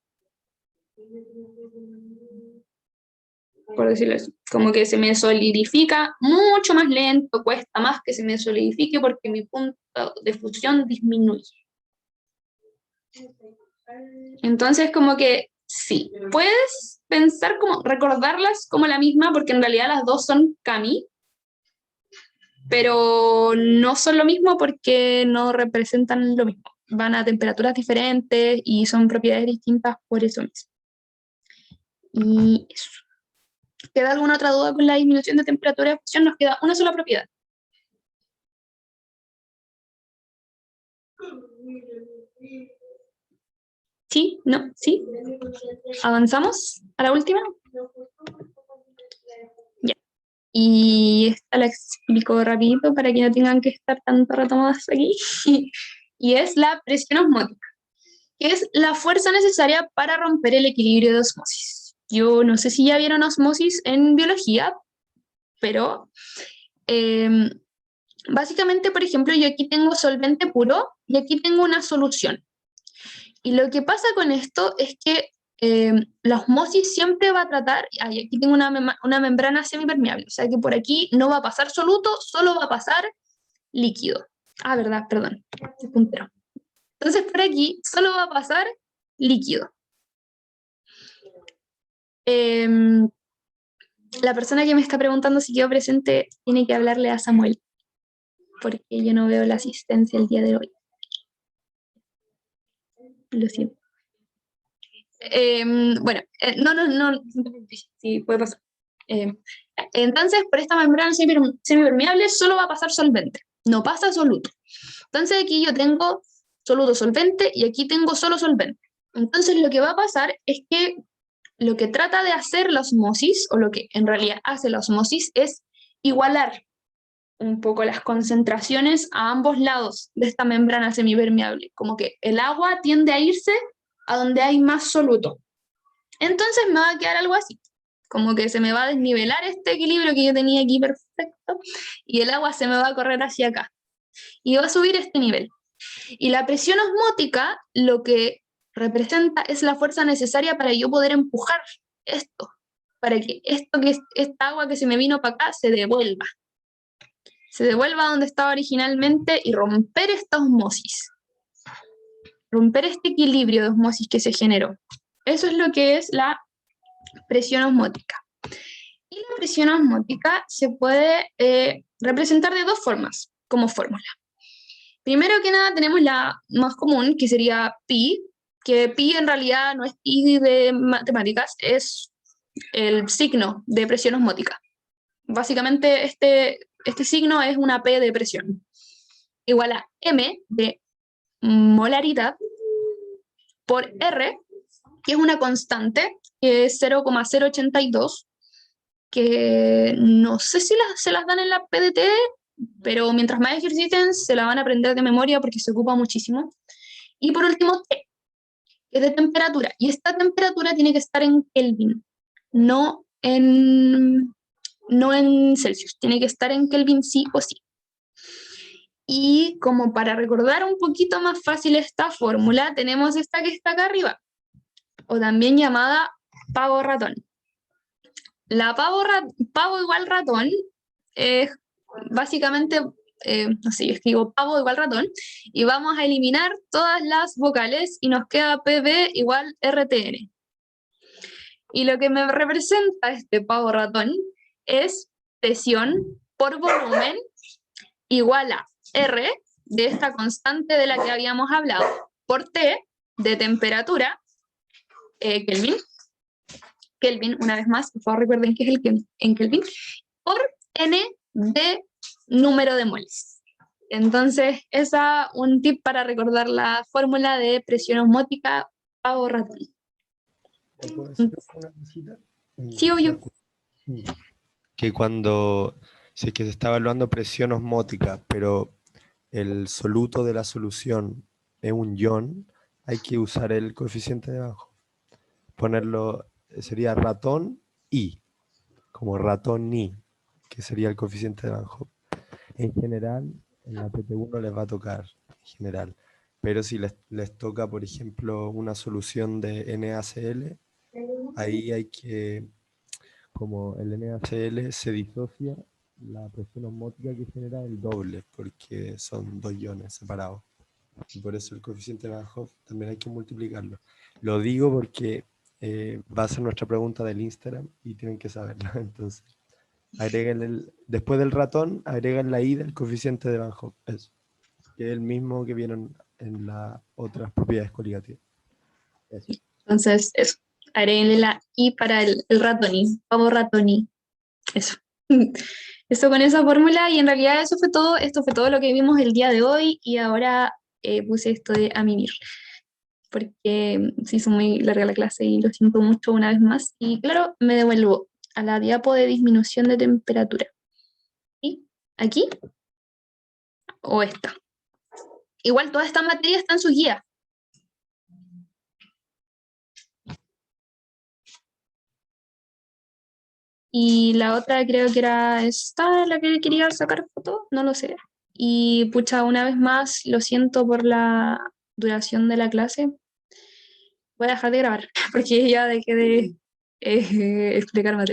por decirlo así. Como que se me solidifica mucho más lento, cuesta más que se me solidifique porque mi punto de fusión disminuye. Entonces, como que sí, puedes pensar como, recordarlas como la misma, porque en realidad las dos son CAMI, pero no son lo mismo porque no representan lo mismo. Van a temperaturas diferentes y son propiedades distintas por eso mismo. Y eso. ¿Queda alguna otra duda con la disminución de temperatura de fusión? Nos queda una sola propiedad. ¿Sí? ¿No? ¿Sí? ¿Avanzamos a la última? Ya. Y esta la explico rapidito para que no tengan que estar tanto retomadas aquí. Y es la presión osmótica, que es la fuerza necesaria para romper el equilibrio de osmosis. Yo no sé si ya vieron osmosis en biología, pero básicamente, por ejemplo, yo aquí tengo solvente puro y aquí tengo una solución. Y lo que pasa con esto es que la osmosis siempre va a tratar, aquí tengo una membrana semipermeable, o sea que por aquí no va a pasar soluto, solo va a pasar líquido. Ah, verdad, perdón, este puntero. Entonces por aquí solo va a pasar líquido. La persona que me está preguntando si quedó presente tiene que hablarle a Samuel, porque yo no veo la asistencia el día de hoy. Lo siento. Bueno, no, sí, puede pasar. Entonces, por esta membrana semipermeable solo va a pasar solvente, no pasa soluto. Entonces aquí yo tengo soluto solvente y aquí tengo solo solvente. Entonces lo que va a pasar es que lo que trata de hacer la osmosis, o lo que en realidad hace la osmosis, es igualar un poco las concentraciones a ambos lados de esta membrana semipermeable. Como que el agua tiende a irse a donde hay más soluto. Entonces me va a quedar algo así, como que se me va a desnivelar este equilibrio que yo tenía aquí perfecto y el agua se me va a correr hacia acá y va a subir este nivel. Y la presión osmótica lo que representa es la fuerza necesaria para yo poder empujar esto, para que esta agua que se me vino para acá se devuelva a donde estaba originalmente y romper esta osmosis, romper este equilibrio de osmosis que se generó. Eso es lo que es la presión osmótica. Y la presión osmótica se puede representar de dos formas, como fórmula. Primero que nada tenemos la más común, que sería pi, que pi en realidad no es pi de matemáticas, es el signo de presión osmótica. Básicamente este signo es una P de presión, igual a M de molaridad por R, que es una constante, que es 0,082, que no sé si se las dan en la PDT, pero mientras más ejerciten se la van a aprender de memoria porque se ocupa muchísimo. Y por último, T, que es de temperatura. Y esta temperatura tiene que estar en Kelvin, no en Celsius. Tiene que estar en Kelvin sí o sí. Y como para recordar un poquito más fácil esta fórmula, tenemos esta que está acá arriba, o también llamada pavo ratón. La pavo igual ratón es básicamente no sé, yo escribo pavo igual ratón, y vamos a eliminar todas las vocales y nos queda PB igual RTN. Y lo que me representa este pavo ratón es presión por volumen igual a R de esta constante de la que habíamos hablado, por T de temperatura, Kelvin. Kelvin, una vez más, por favor recuerden que es en Kelvin, por N de número de moles. Entonces, esa un tip para recordar la fórmula de presión osmótica pavo ratón. ¿Puedo decir una cosita? Sí, obvio. Que si es que se está evaluando presión osmótica, pero el soluto de la solución es un ion, hay que usar el coeficiente de Van Hoff. Ponerlo, sería ratón I, como ratón I, que sería el coeficiente de Van Hoff. En general, en la PT1 les va a tocar, en general. Pero si les toca, por ejemplo, una solución de NaCl, ahí hay que, como el NaCl se disocia, la presión osmótica que genera el doble, porque son dos iones separados. Y por eso el coeficiente de Van Hoff también hay que multiplicarlo. Lo digo porque va a ser nuestra pregunta del Instagram y tienen que saberlo. Entonces, después del ratón, agregan la I del coeficiente de Van Hoff. Eso, que es el mismo que vieron en las otras propiedades coligativas. Eso. Entonces, eso. Agréguenle la I para el ratoní, pavo ratoní. Eso. Eso con esa fórmula, y en realidad eso fue todo. Esto fue todo lo que vimos el día de hoy, y ahora puse esto de a mimir, porque se hizo muy larga la clase y lo siento mucho una vez más. Y claro, me devuelvo a la diapo de disminución de temperatura. ¿Sí? ¿Aquí? O esta. Igual toda esta materia está en su guía. Y la otra creo que era esta, la que quería sacar foto, no lo sé. Y pucha, una vez más, lo siento por la duración de la clase. Voy a dejar de grabar porque ya dejé de explicar materia.